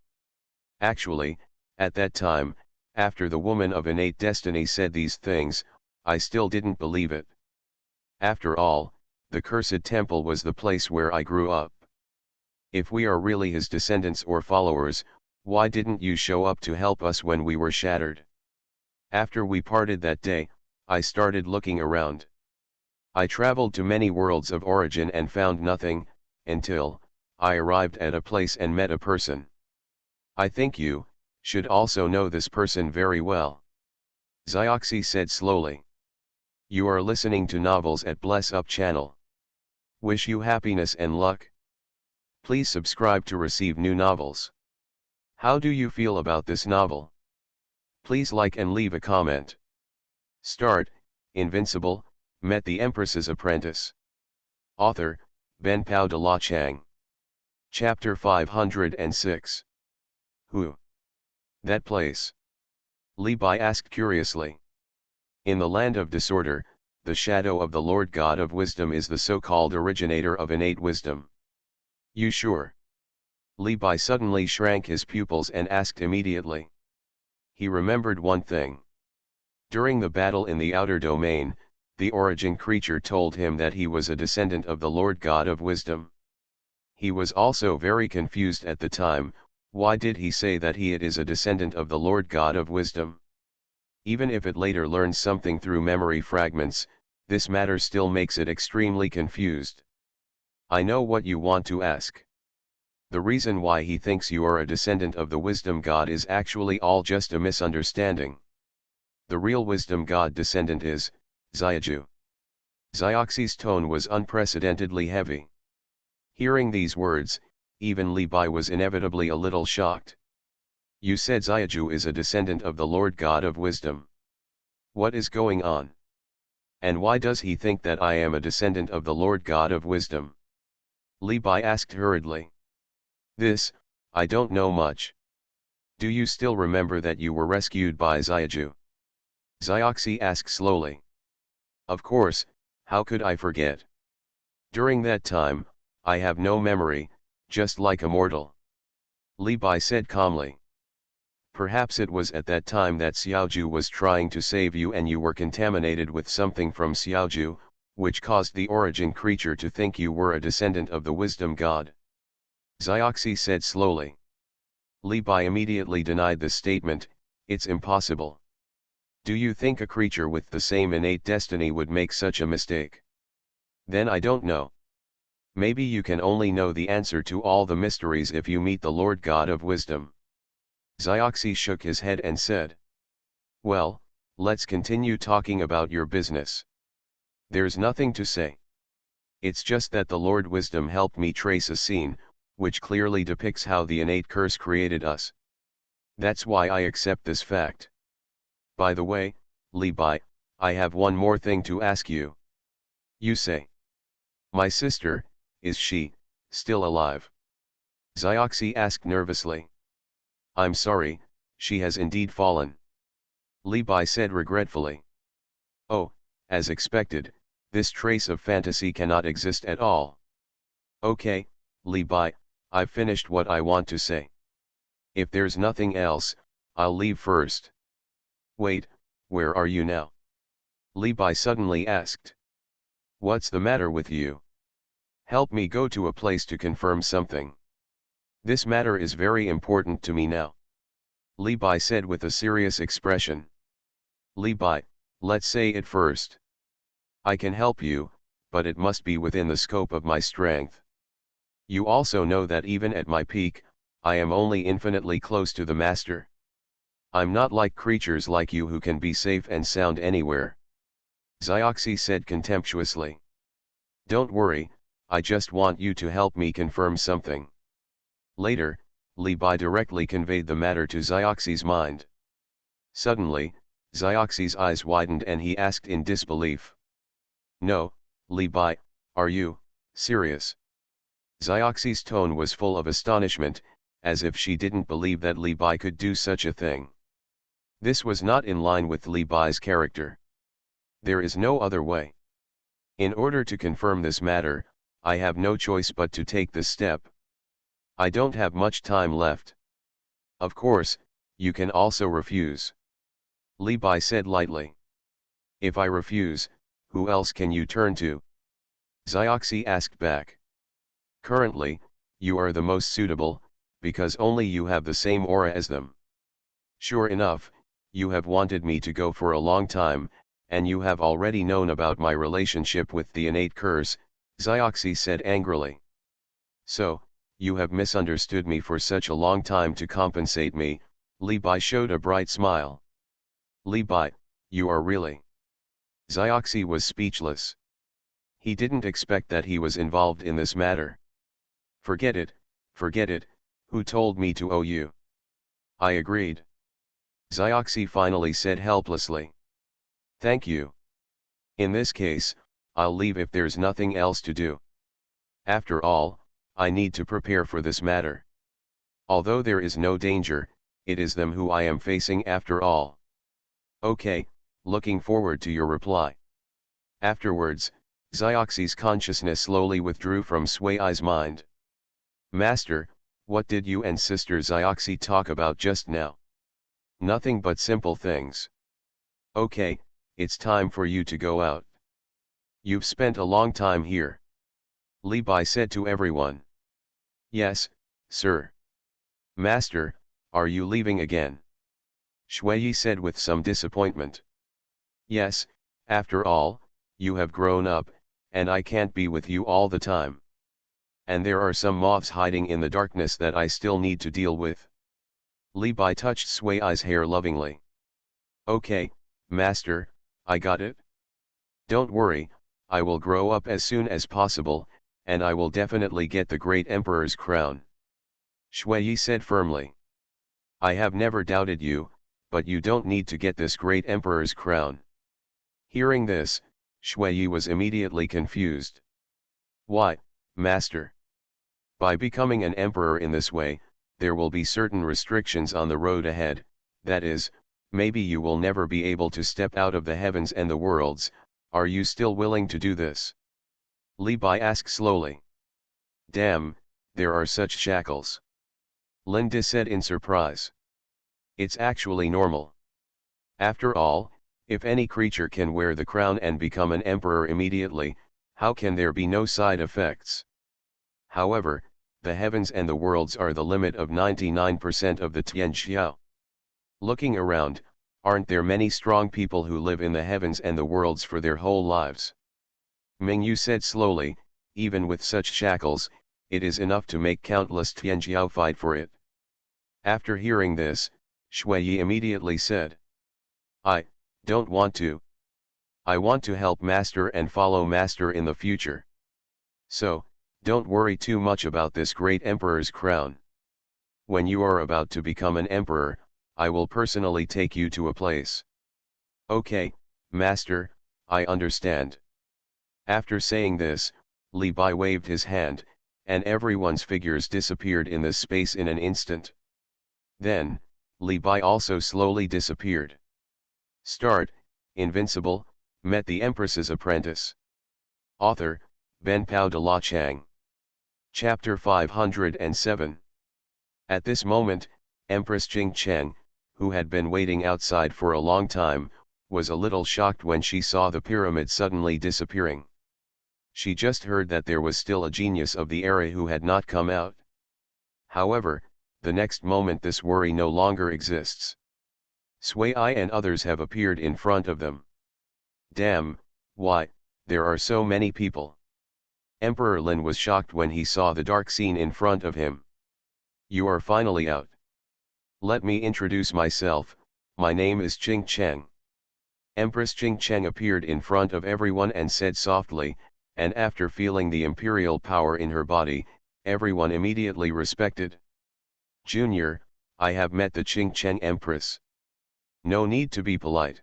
Actually, at that time, after the woman of innate destiny said these things, I still didn't believe it. After all, the cursed temple was the place where I grew up. If we are really his descendants or followers, why didn't you show up to help us when we were shattered? After we parted that day, I started looking around. I traveled to many worlds of origin and found nothing, until I arrived at a place and met a person. I think you should also know this person very well. Xiaoxi said slowly. You are listening to novels at Bless Up channel. Wish you happiness and luck. Please subscribe to receive new novels. How do you feel about this novel? Please like and leave a comment. Start, Invincible, met the Empress's apprentice. Author, Ben Pao de la Chang. Chapter 506. Who? That place? Li Bai asked curiously. In the land of disorder, the shadow of the Lord God of wisdom is the so-called originator of innate wisdom. You sure? Li Bai suddenly shrank his pupils and asked immediately. He remembered one thing. During the battle in the outer domain, the origin creature told him that he was a descendant of the Lord God of wisdom. He was also very confused at the time. Why did he say that it is a descendant of the Lord God of wisdom? Even if it later learns something through memory fragments, this matter still makes it extremely confused. I know what you want to ask. The reason why he thinks you are a descendant of the wisdom god is actually all just a misunderstanding. The real wisdom god descendant is Xiaju. Xiaoxi's tone was unprecedentedly heavy. Hearing these words, even Li Bai was inevitably a little shocked. You said Xiaju is a descendant of the Lord God of wisdom. What is going on? And why does he think that I am a descendant of the Lord God of wisdom? Li Bai asked hurriedly. This, I don't know much. Do you still remember that you were rescued by Xiaju? Xiaoxi asked slowly. Of course, how could I forget? During that time, I have no memory, just like a mortal. Li Bai said calmly. Perhaps it was at that time that Xiaoju was trying to save you and you were contaminated with something from Xiaoju, which caused the origin creature to think you were a descendant of the wisdom god. Xiaoxi said slowly. Li Bai immediately denied this statement. It's impossible. Do you think a creature with the same innate destiny would make such a mistake? Then I don't know. Maybe you can only know the answer to all the mysteries if you meet the Lord God of wisdom. Xiaoxi shook his head and said. Well, let's continue talking about your business. There's nothing to say. It's just that the Lord Wisdom helped me trace a scene, which clearly depicts how the innate curse created us. That's why I accept this fact. By the way, Li Bai, I have one more thing to ask you. You say. My sister, is she still alive? Xiaoxi asked nervously. I'm sorry, she has indeed fallen. Li Bai said regretfully. Oh, as expected, this trace of fantasy cannot exist at all. Okay, Li Bai, I've finished what I want to say. If there's nothing else, I'll leave first. Wait, where are you now? Li Bai suddenly asked. What's the matter with you? Help me go to a place to confirm something. This matter is very important to me now. Li Bai said with a serious expression. Li Bai, let's say it first. I can help you, but it must be within the scope of my strength. You also know that even at my peak, I am only infinitely close to the master. I'm not like creatures like you who can be safe and sound anywhere. Xiaoxi said contemptuously. Don't worry, I just want you to help me confirm something. Later, Li Bai directly conveyed the matter to Xiaoxi's mind. Suddenly, Xiaoxi's eyes widened and he asked in disbelief. No, Li Bai, are you serious? Xiaoxi's tone was full of astonishment, as if she didn't believe that Li Bai could do such a thing. This was not in line with Li Bai's character. There is no other way. In order to confirm this matter, I have no choice but to take this step. I don't have much time left. Of course, you can also refuse. Li Bai said lightly. If I refuse, who else can you turn to? Xiaoxi asked back. Currently, you are the most suitable, because only you have the same aura as them. Sure enough, you have wanted me to go for a long time, and you have already known about my relationship with the innate curse, Xiaoxi said angrily. So, you have misunderstood me for such a long time to compensate me, Li Bai showed a bright smile. Li Bai, you are really... Xiaoxi was speechless. He didn't expect that he was involved in this matter. Forget it, who told me to owe you? I agreed. Xiaoxi finally said helplessly. Thank you. In this case, I'll leave if there's nothing else to do. After all, I need to prepare for this matter. Although there is no danger, it is them who I am facing after all. Okay, looking forward to your reply. Afterwards, Xiaoxi's consciousness slowly withdrew from Sui's mind. Master, what did you and Sister Xiaoxi talk about just now? Nothing but simple things. Okay, it's time for you to go out. You've spent a long time here. Li Bai said to everyone. Yes, sir. Master, are you leaving again? Shui said with some disappointment. Yes, after all, you have grown up, and I can't be with you all the time. And there are some moths hiding in the darkness that I still need to deal with. Li Bai touched Sui's hair lovingly. Okay, Master, I got it. Don't worry, I will grow up as soon as possible, and I will definitely get the great emperor's crown. Shui said firmly. I have never doubted you, but you don't need to get this great emperor's crown. Hearing this, Shui was immediately confused. Why, Master? By becoming an emperor in this way, there will be certain restrictions on the road ahead, that is, maybe you will never be able to step out of the heavens and the worlds. Are you still willing to do this? Li Bai asked slowly. Damn, there are such shackles. Linda said in surprise. It's actually normal. After all, if any creature can wear the crown and become an emperor immediately, how can there be no side effects? However, the heavens and the worlds are the limit of 99% of the Tianxiao. Looking around, aren't there many strong people who live in the heavens and the worlds for their whole lives? Mingyu said slowly, even with such shackles, it is enough to make countless Tianxiao fight for it. After hearing this, Shui immediately said. I don't want to. I want to help Master and follow Master in the future. So, don't worry too much about this great emperor's crown. When you are about to become an emperor, I will personally take you to a place. Okay, Master, I understand. After saying this, Li Bai waved his hand, and everyone's figures disappeared in this space in an instant. Then, Li Bai also slowly disappeared. Start, Invincible, met the Empress's apprentice. Author, Ben Pao de la Chang. Chapter 507. At this moment, Empress Jing Cheng, who had been waiting outside for a long time, was a little shocked when she saw the pyramid suddenly disappearing. She just heard that there was still a genius of the era who had not come out. However, the next moment this worry no longer exists. Sui and others have appeared in front of them. Damn, why, there are so many people. Emperor Lin was shocked when he saw the dark scene in front of him. You are finally out. Let me introduce myself, my name is Jing Cheng. Empress Jing Cheng appeared in front of everyone and said softly, and after feeling the imperial power in her body, everyone immediately respected. Junior, I have met the Jing Cheng Empress. No need to be polite.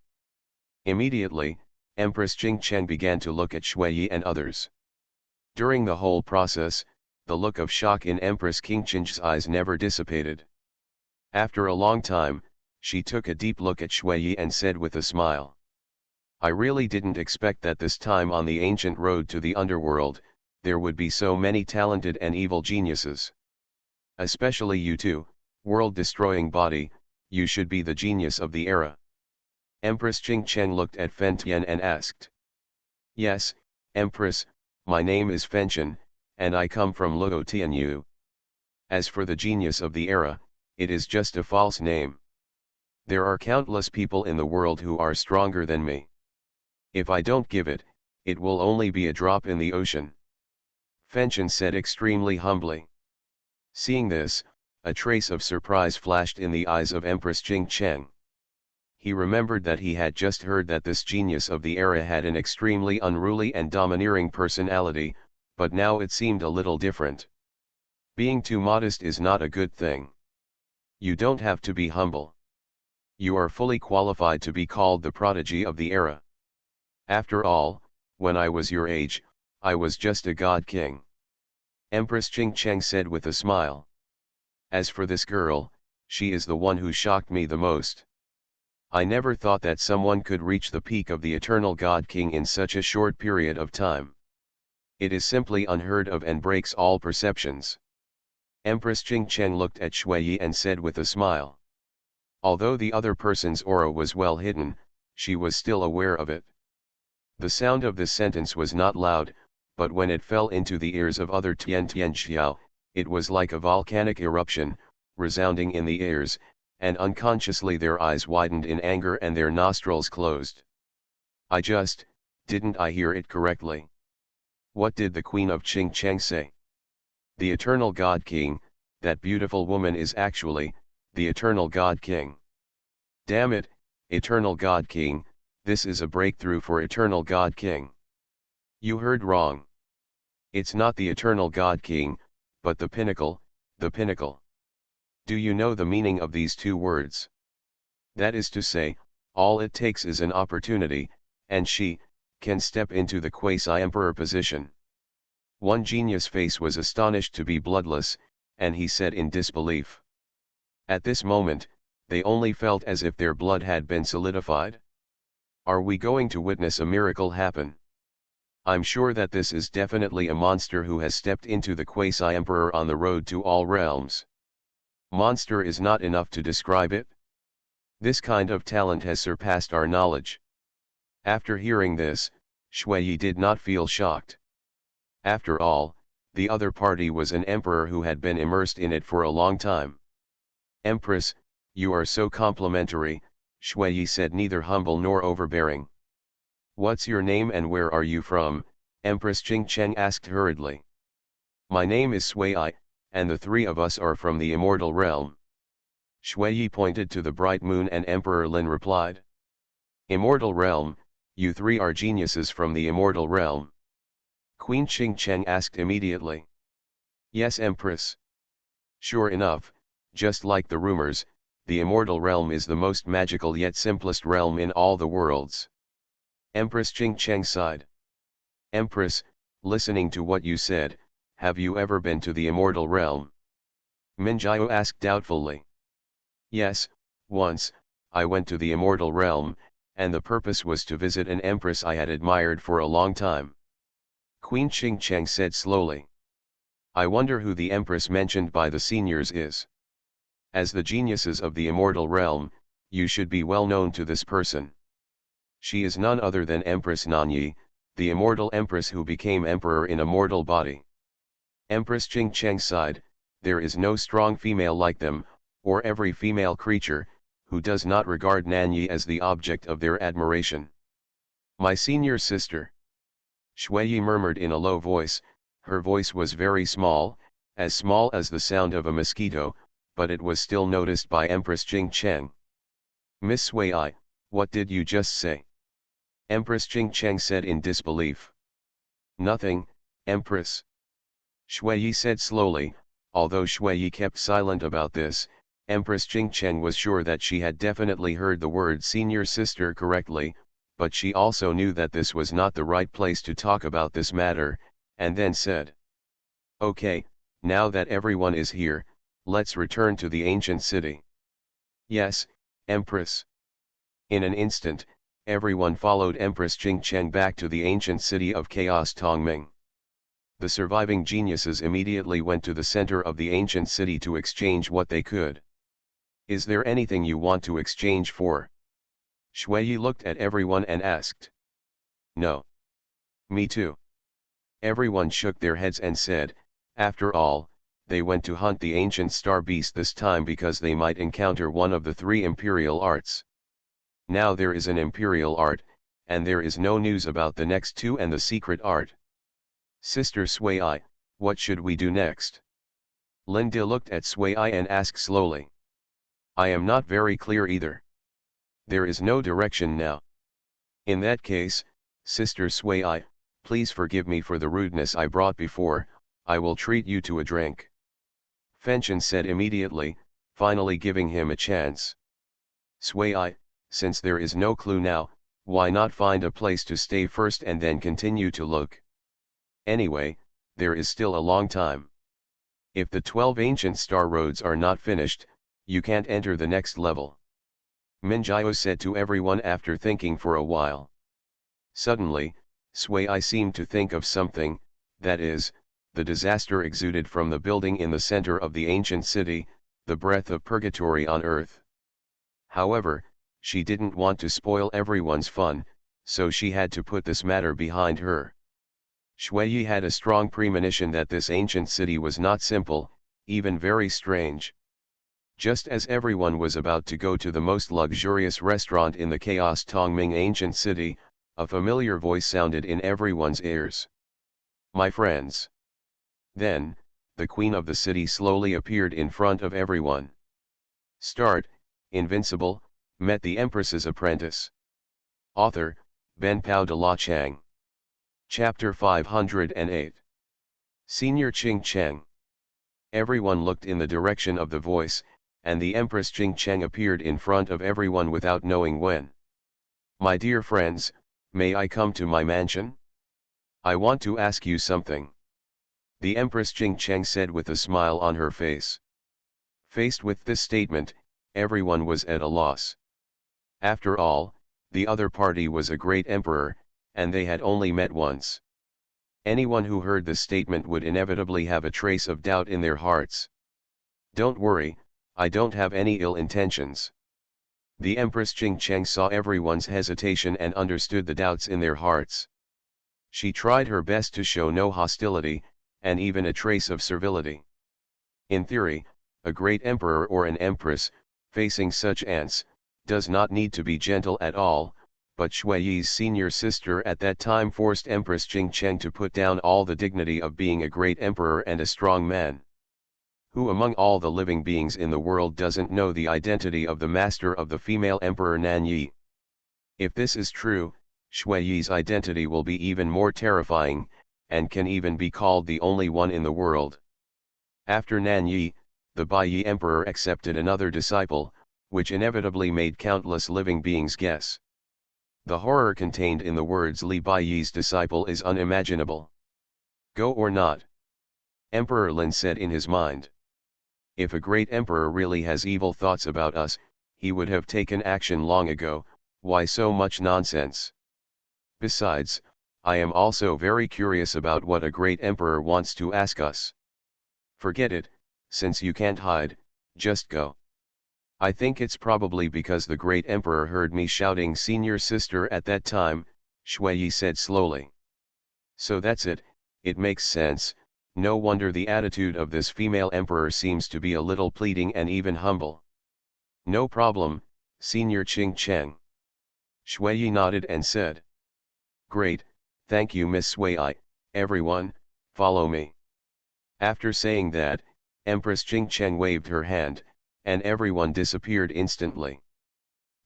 Immediately, Empress Jing Cheng began to look at Shui and others. During the whole process, the look of shock in Empress King Cheng's eyes never dissipated. After a long time, She took a deep look at Shui and said with a smile. I really didn't expect that this time on the ancient road to the underworld, there would be so many talented and evil geniuses. Especially you two, world-destroying body, you should be the genius of the era. Empress Qing Cheng looked at Fen Tian and asked. Yes, Empress, my name is Fen Chen, and I come from Luo Tianyu. As for the genius of the era, it is just a false name. There are countless people in the world who are stronger than me. If I don't give it, it will only be a drop in the ocean. Fen Chen said extremely humbly. Seeing this, a trace of surprise flashed in the eyes of Empress Qing Cheng. He remembered that he had just heard that this genius of the era had an extremely unruly and domineering personality, but now it seemed a little different. Being too modest is not a good thing. You don't have to be humble. You are fully qualified to be called the prodigy of the era. After all, when I was your age, I was just a god king. Empress Qing Cheng said with a smile. As for this girl, she is the one who shocked me the most. I never thought that someone could reach the peak of the eternal God King in such a short period of time. It is simply unheard of and breaks all perceptions. Empress Qing Cheng looked at Shui and said with a smile. Although the other person's aura was well hidden, she was still aware of it. The sound of this sentence was not loud, but when it fell into the ears of other Tian Xiao, it was like a volcanic eruption, resounding in the ears, and unconsciously their eyes widened in anger and their nostrils closed. Didn't I hear it correctly? What did the Queen of Qing Cheng say? The Eternal God King, that beautiful woman is actually, the Eternal God King. Damn it, Eternal God King, this is a breakthrough for Eternal God King. You heard wrong. It's not the Eternal God King, but the pinnacle, the pinnacle. Do you know the meaning of these two words? That is to say, all it takes is an opportunity, and she can step into the quasi-emperor position. One genius face was astonished to be bloodless, and he said in disbelief. At this moment, they only felt as if their blood had been solidified. Are we going to witness a miracle happen? I'm sure that this is definitely a monster who has stepped into the quasi-emperor on the road to all realms. Monster is not enough to describe it. This kind of talent has surpassed our knowledge. After hearing this, Shui did not feel shocked. After all, the other party was an emperor who had been immersed in it for a long time. Empress, you are so complimentary, Shui said, neither humble nor overbearing. What's your name and where are you from? Empress Qing Cheng asked hurriedly. My name is Sui, and the three of us are from the immortal realm. Shui pointed to the bright moon and Emperor Lin replied. Immortal realm, you three are geniuses from the immortal realm. Queen Qing Cheng asked immediately. Yes, Empress. Sure enough, just like the rumors, the immortal realm is the most magical yet simplest realm in all the worlds. Empress Qing Cheng sighed. Empress, listening to what you said, have you ever been to the immortal realm? Minjiao asked doubtfully. Yes, once, I went to the immortal realm, and the purpose was to visit an empress I had admired for a long time. Queen Qing Cheng said slowly. I wonder who the empress mentioned by the seniors is. As the geniuses of the immortal realm, you should be well known to this person. She is none other than Empress Nanyi, the immortal empress who became emperor in a mortal body. Empress Qing Cheng sighed, there is no strong female like them, or every female creature, who does not regard Nanyi as the object of their admiration. My senior sister. Shui murmured in a low voice, her voice was very small as the sound of a mosquito, but it was still noticed by Empress Qing Cheng. Miss Sui, what did you just say? Empress Qing Cheng said in disbelief. Nothing, Empress. Shui said slowly. Although Shui kept silent about this, Empress Qing Cheng was sure that she had definitely heard the word senior sister correctly, but she also knew that this was not the right place to talk about this matter, and then said. Okay, now that everyone is here, let's return to the ancient city. Yes, Empress. In an instant, everyone followed Empress Jingcheng back to the ancient city of Chaos Tongming. The surviving geniuses immediately went to the center of the ancient city to exchange what they could. Is there anything you want to exchange for? Shui looked at everyone and asked. No. Me too. Everyone shook their heads and said, after all, they went to hunt the ancient star beast this time because they might encounter one of the three imperial arts. Now there is an imperial art, and there is no news about the next two and the secret art. Sister Sui, what should we do next? Linda looked at Sui and asked slowly. I am not very clear either. There is no direction now. In that case, Sister Sui, please forgive me for the rudeness I brought before, I will treat you to a drink. Fenchen said immediately, finally giving him a chance. Sui, since there is no clue now, why not find a place to stay first and then continue to look? Anyway, there is still a long time. If the 12 ancient star roads are not finished, you can't enter the next level. Minjiao said to everyone after thinking for a while. Suddenly, Sui seemed to think of something, that is, the disaster exuded from the building in the center of the ancient city, the breath of purgatory on earth. However, she didn't want to spoil everyone's fun, so she had to put this matter behind her. Shui had a strong premonition that this ancient city was not simple, even very strange. Just as everyone was about to go to the most luxurious restaurant in the Chaos Tongming ancient city, a familiar voice sounded in everyone's ears. My friends. Then, the queen of the city slowly appeared in front of everyone. Start, Invincible, met the Empress's apprentice. Author, Ben Pao de la Chang. Chapter 508. Senior Ching Cheng. Everyone looked in the direction of the voice, and the Empress Ching Cheng appeared in front of everyone without knowing when. My dear friends, may I come to my mansion? I want to ask you something. The Empress Ching Cheng said with a smile on her face. Faced with this statement, everyone was at a loss. After all, the other party was a great emperor, and they had only met once. Anyone who heard this statement would inevitably have a trace of doubt in their hearts. Don't worry, I don't have any ill intentions. The Empress Ching Cheng saw everyone's hesitation and understood the doubts in their hearts. She tried her best to show no hostility, and even a trace of servility. In theory, a great emperor or an empress, facing such ants, does not need to be gentle at all, but Shui's senior sister at that time forced Empress Ching Cheng to put down all the dignity of being a great emperor and a strong man. Who among all the living beings in the world doesn't know the identity of the master of the female emperor Nan Yi? If this is true, Shui's identity will be even more terrifying, and can even be called the only one in the world. After Nan Yi, the Baiyi emperor accepted another disciple, which inevitably made countless living beings guess. The horror contained in the words Li Baiyi's disciple is unimaginable. Go or not? Emperor Lin said in his mind. If a great emperor really has evil thoughts about us, he would have taken action long ago, why so much nonsense? Besides, I am also very curious about what a great emperor wants to ask us. Forget it, since you can't hide, just go. I think it's probably because the great emperor heard me shouting senior sister at that time, Shui said slowly. So that's it, it makes sense, no wonder the attitude of this female emperor seems to be a little pleading and even humble. No problem, Senior Ching Cheng. Shui nodded and said. Great, thank you Miss Sui, everyone, follow me. After saying that, Empress Ching Cheng waved her hand, and everyone disappeared instantly.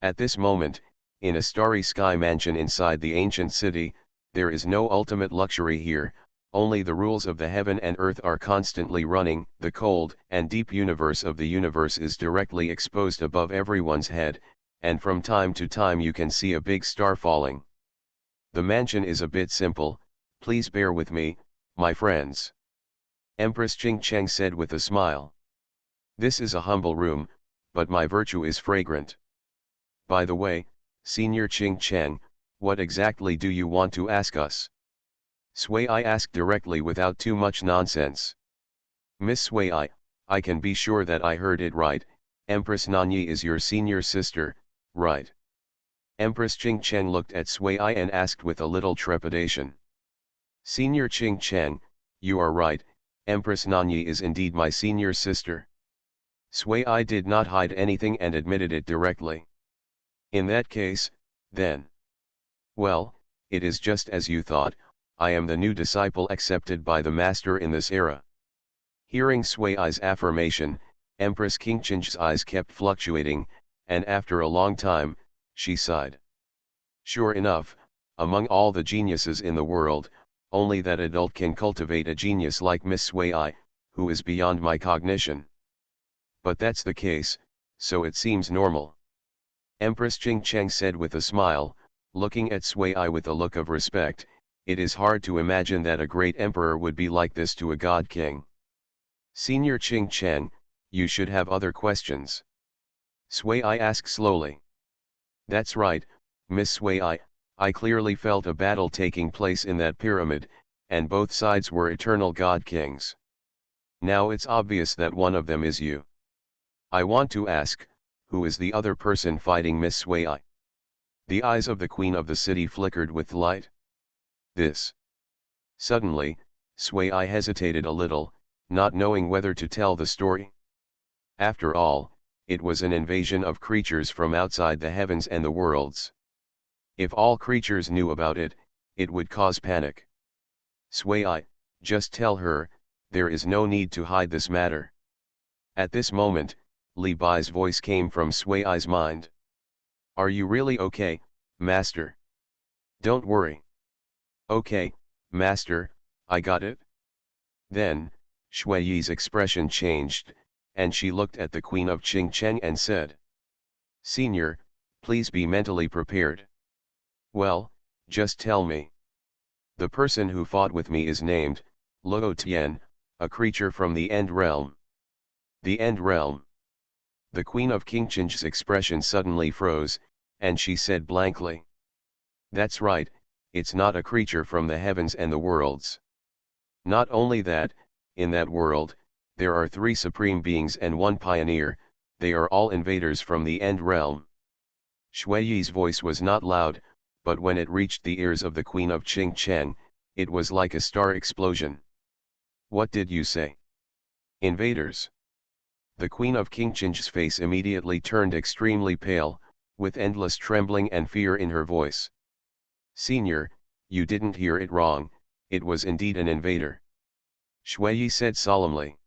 At this moment, in a starry sky mansion inside the ancient city, there is no ultimate luxury here, only the rules of the heaven and earth are constantly running, the cold and deep universe of the universe is directly exposed above everyone's head, and from time to time you can see a big star falling. The mansion is a bit simple, please bear with me, my friends. Empress Ching Cheng said with a smile. This is a humble room, but my virtue is fragrant. By the way, Senior Ching Cheng, what exactly do you want to ask us? Sui asked directly without too much nonsense. Miss Sui, I can be sure that I heard it right. Empress Nanyi is your senior sister, right? Empress Ching Cheng looked at Sui and asked with a little trepidation. Senior Ching Cheng, you are right, Empress Nanyi is indeed my senior sister. Sui did not hide anything and admitted it directly. In that case, then. Well, it is just as you thought, I am the new disciple accepted by the master in this era. Hearing Sui's affirmation, Empress Qingqing's eyes kept fluctuating, and after a long time, she sighed. Sure enough, among all the geniuses in the world, only that adult can cultivate a genius like Miss Sui, who is beyond my cognition. But that's the case, so it seems normal. Empress Ching Cheng said with a smile, looking at Sui with a look of respect. It is hard to imagine that a great emperor would be like this to a god king. Senior Ching Cheng, you should have other questions. Sui asked slowly. That's right, Miss Sui, I clearly felt a battle taking place in that pyramid, and both sides were eternal god kings. Now it's obvious that one of them is you. I want to ask, who is the other person fighting Miss Sui? The eyes of the queen of the city flickered with light. This. Suddenly, Sui hesitated a little, not knowing whether to tell the story. After all, it was an invasion of creatures from outside the heavens and the worlds. If all creatures knew about it, it would cause panic. Sui, just tell her, there is no need to hide this matter. At this moment, Li Bai's voice came from Sui's mind. Are you really okay, master? Don't worry. Okay, master, I got it. Then, Shuiyi's expression changed, and she looked at the Queen of Qingcheng and said. Senior, please be mentally prepared. Well, just tell me. The person who fought with me is named, Luo Tian, a creature from the End Realm. The End Realm. The Queen of Qingcheng's expression suddenly froze, and she said blankly. That's right, it's not a creature from the heavens and the worlds. Not only that, in that world, there are 3 supreme beings and 1 pioneer, they are all invaders from the End Realm. Shuiyi's voice was not loud, but when it reached the ears of the Queen of Qingcheng, it was like a star explosion. What did you say? Invaders. The Queen of Qingcheng's face immediately turned extremely pale, with endless trembling and fear in her voice. Senior, you didn't hear it wrong, it was indeed an invader. Shuiyi said solemnly.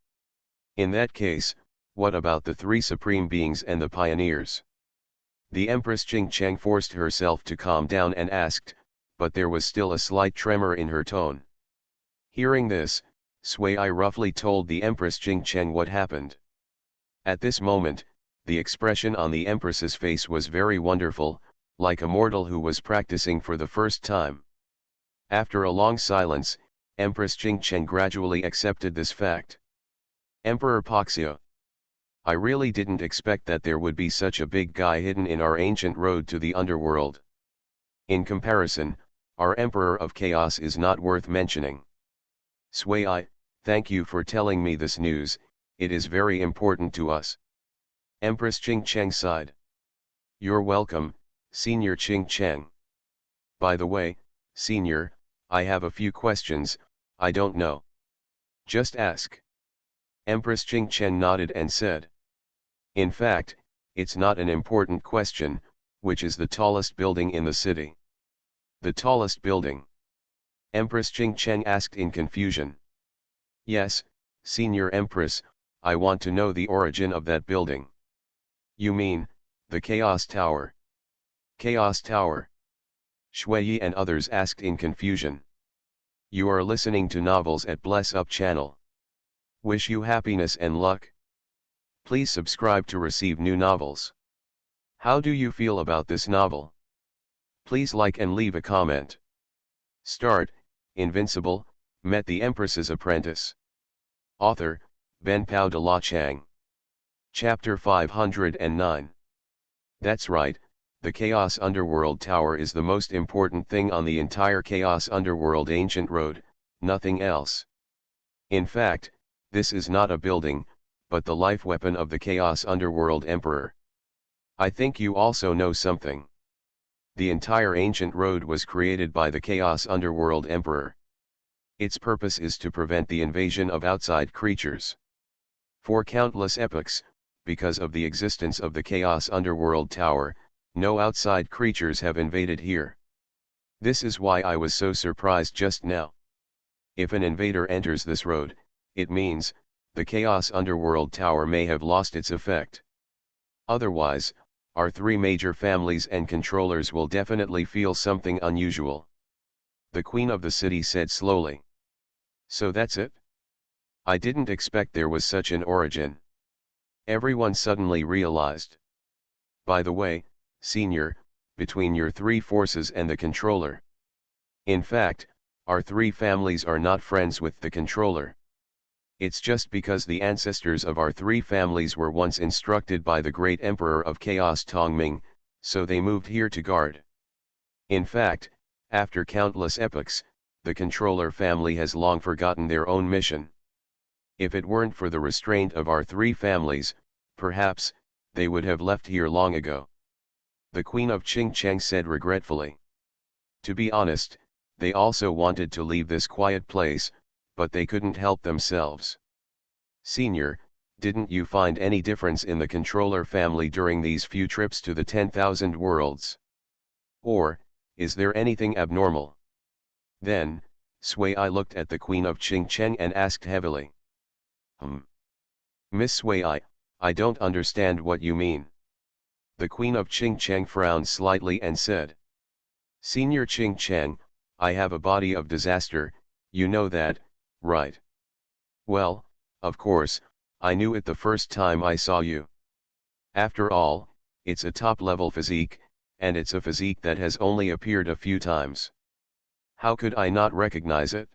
In that case, what about the 3 supreme beings and the pioneers? The Empress Qingcheng forced herself to calm down and asked, but there was still a slight tremor in her tone. Hearing this, Sui roughly told the Empress Qingcheng what happened. At this moment, the expression on the Empress's face was very wonderful, like a mortal who was practicing for the first time. After a long silence, Empress Qingcheng gradually accepted this fact. Emperor Poxia. I really didn't expect that there would be such a big guy hidden in our ancient road to the underworld. In comparison, our Emperor of Chaos is not worth mentioning. Sui, thank you for telling me this news, it is very important to us. Empress Qingcheng sighed. You're welcome, Senior Qingcheng. By the way, Senior, I have a few questions, I don't know. Just ask. Empress Qingcheng nodded and said. In fact, it's not an important question, which is the tallest building in the city? The tallest building? Empress Qingcheng asked in confusion. Yes, Senior Empress, I want to know the origin of that building. You mean, the Chaos Tower? Chaos Tower? Shuiyi and others asked in confusion. You are listening to Novels at Bless Up channel. Wish you happiness and luck. Please subscribe to receive new novels. How do you feel about this novel? Please like and leave a comment. Start, Invincible, met the Empress's apprentice. Author, Ben Pao de la Chang. Chapter 509. That's right, the Chaos Underworld Tower is the most important thing on the entire Chaos Underworld Ancient Road, nothing else. In fact, this is not a building, but the life weapon of the Chaos Underworld Emperor. I think you also know something. The entire Ancient Road was created by the Chaos Underworld Emperor. Its purpose is to prevent the invasion of outside creatures. For countless epochs, because of the existence of the Chaos Underworld Tower, no outside creatures have invaded here. This is why I was so surprised just now. If an invader enters this road, it means, the Chaos Underworld Tower may have lost its effect. Otherwise, our three major families and controllers will definitely feel something unusual. The queen of the city said slowly. So that's it? I didn't expect there was such an origin. Everyone suddenly realized. By the way, Senior, between your three forces and the controller. In fact, our three families are not friends with the controller. It's just because the ancestors of our three families were once instructed by the great Emperor of Chaos Tongming, so they moved here to guard. In fact, after countless epochs, the controller family has long forgotten their own mission. If it weren't for the restraint of our three families, perhaps, they would have left here long ago. The Queen of Qingcheng said regretfully. To be honest, they also wanted to leave this quiet place, but they couldn't help themselves. Senior, didn't you find any difference in the controller family during these few trips to the 10,000 worlds? Or, is there anything abnormal? Then, Sui looked at the Queen of Qingcheng and asked heavily. Miss Sui, I don't understand what you mean. The Queen of Qingcheng frowned slightly and said. Senior Qingcheng, I have a body of disaster, you know that, right? Well, of course, I knew it the first time I saw you. After all, it's a top-level physique, and it's a physique that has only appeared a few times. How could I not recognize it?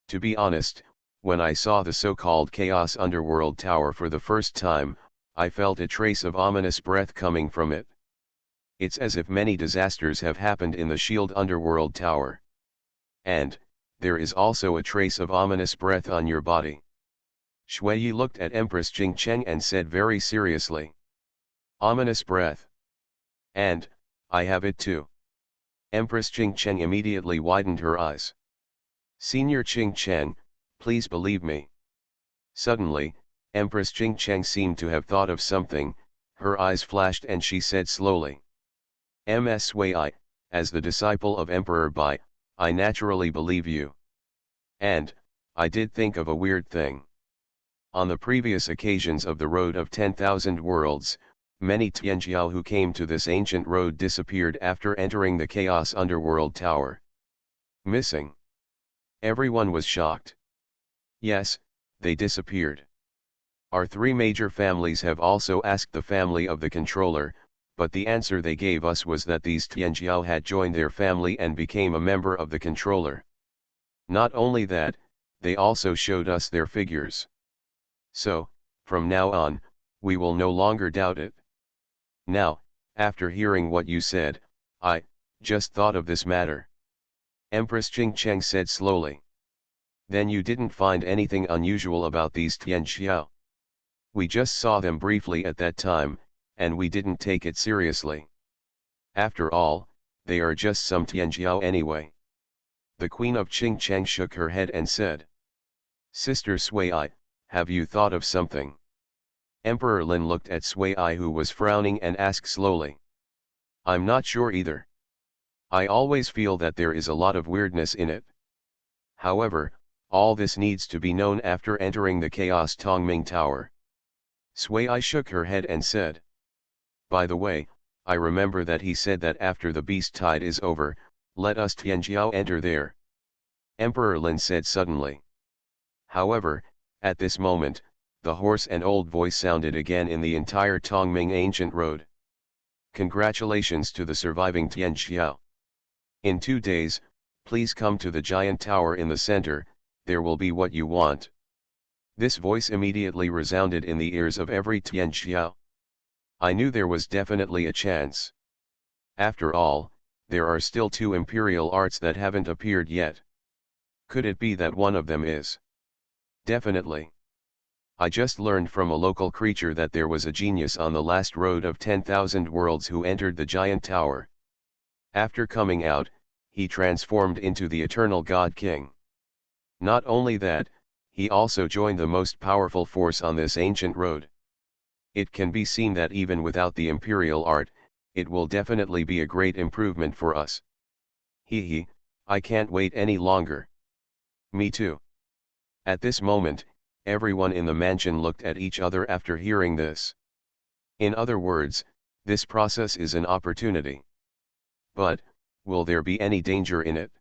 To be honest, when I saw the so-called Chaos Underworld Tower for the first time, I felt a trace of ominous breath coming from it. It's as if many disasters have happened in the Shield Underworld Tower. And, there is also a trace of ominous breath on your body. Shui looked at Empress Qingcheng and said very seriously. Ominous breath. And, I have it too. Empress Qingcheng immediately widened her eyes. Senior Qingcheng, please believe me. Suddenly, Empress Qingcheng seemed to have thought of something, her eyes flashed and she said slowly. Ms. Sui, as the disciple of Emperor Bai, I naturally believe you. And, I did think of a weird thing. On the previous occasions of the Road of 10,000 Worlds, many Tianjiao who came to this ancient road disappeared after entering the Chaos Underworld Tower. Missing. Everyone was shocked. Yes, they disappeared. Our three major families have also asked the family of the controller, but the answer they gave us was that these Tianjiao had joined their family and became a member of the controller. Not only that, they also showed us their figures. So, from now on, we will no longer doubt it. Now, after hearing what you said, I just thought of this matter. Empress Qingcheng said slowly. Then you didn't find anything unusual about these Tianjiao? We just saw them briefly at that time, and we didn't take it seriously. After all, they are just some Tianjiao anyway. The Queen of Qingcheng shook her head and said. Sister Sui, have you thought of something? Emperor Lin looked at Sui who was frowning and asked slowly. I'm not sure either. I always feel that there is a lot of weirdness in it. However, all this needs to be known after entering the Chaos Tongming Tower. Sui shook her head and said. By the way, I remember that he said that after the beast tide is over, let us Tianjiao enter there. Emperor Lin said suddenly. However, at this moment, the hoarse and old voice sounded again in the entire Tongming ancient road. Congratulations to the surviving Tianjiao. In 2 days, please come to the giant tower in the center, there will be what you want. This voice immediately resounded in the ears of every Tianjiao. I knew there was definitely a chance. After all, there are still two imperial arts that haven't appeared yet. Could it be that one of them is? Definitely. I just learned from a local creature that there was a genius on the last road of 10,000 worlds who entered the giant tower. After coming out, he transformed into the eternal God King. Not only that, he also joined the most powerful force on this ancient road. It can be seen that even without the imperial art, it will definitely be a great improvement for us. Hee, I can't wait any longer. Me too. At this moment, everyone in the mansion looked at each other after hearing this. In other words, this process is an opportunity. But, will there be any danger in it?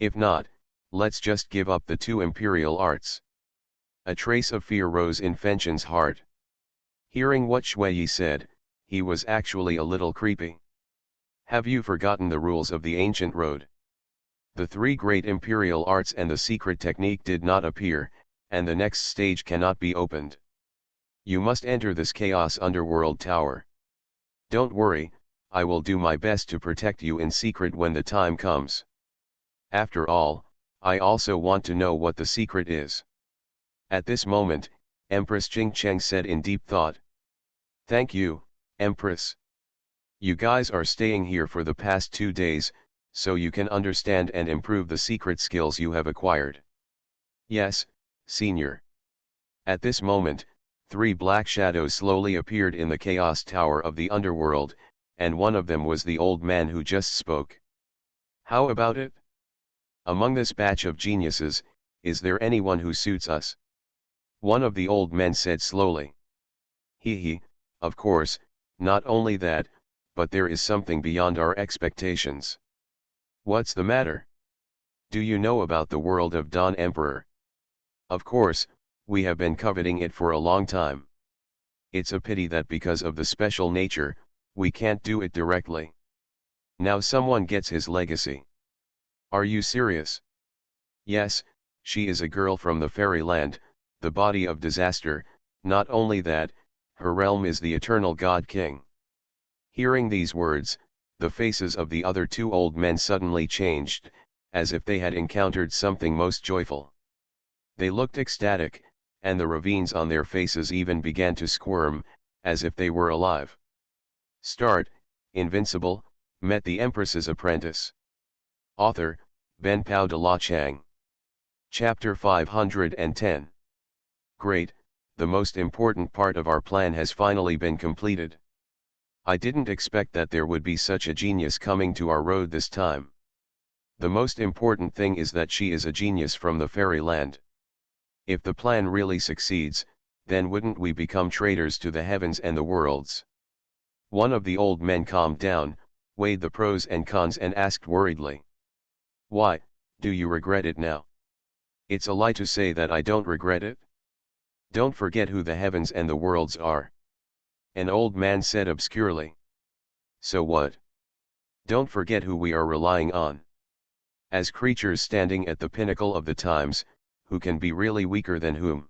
If not, let's just give up the two imperial arts. A trace of fear rose in Fenchon's heart. Hearing what Shui said, he was actually a little creepy. Have you forgotten the rules of the ancient road? The three great imperial arts and the secret technique did not appear, and the next stage cannot be opened. You must enter this chaos underworld tower. Don't worry, I will do my best to protect you in secret when the time comes. After all, I also want to know what the secret is. At this moment, Empress Jingcheng said in deep thought. Thank you, Empress. You guys are staying here for the past 2 days, so you can understand and improve the secret skills you have acquired. Yes, Senior. At this moment, 3 black shadows slowly appeared in the Chaos Tower of the underworld, and one of them was the old man who just spoke. How about it? Among this batch of geniuses, is there anyone who suits us? One of the old men said slowly. Hee, of course, not only that, but there is something beyond our expectations. What's the matter? Do you know about the world of Dawn Emperor? Of course, we have been coveting it for a long time. It's a pity that because of the special nature, we can't do it directly. Now someone gets his legacy. Are you serious? Yes, she is a girl from the fairyland, the body of disaster. Not only that, her realm is the eternal God King. Hearing these words, the faces of the other 2 old men suddenly changed, as if they had encountered something most joyful. They looked ecstatic, and the ravines on their faces even began to squirm, as if they were alive. Start, Invincible, met the Empress's apprentice. Author, Ben Pao de la Chang. Chapter 510. Great, the most important part of our plan has finally been completed. I didn't expect that there would be such a genius coming to our road this time. The most important thing is that she is a genius from the fairyland. If the plan really succeeds, then wouldn't we become traitors to the heavens and the worlds? One of the old men calmed down, weighed the pros and cons and asked worriedly. Why, do you regret it now? It's a lie to say that I don't regret it. Don't forget who the heavens and the worlds are. An old man said obscurely. So what? Don't forget who we are relying on. As creatures standing at the pinnacle of the times, who can be really weaker than whom?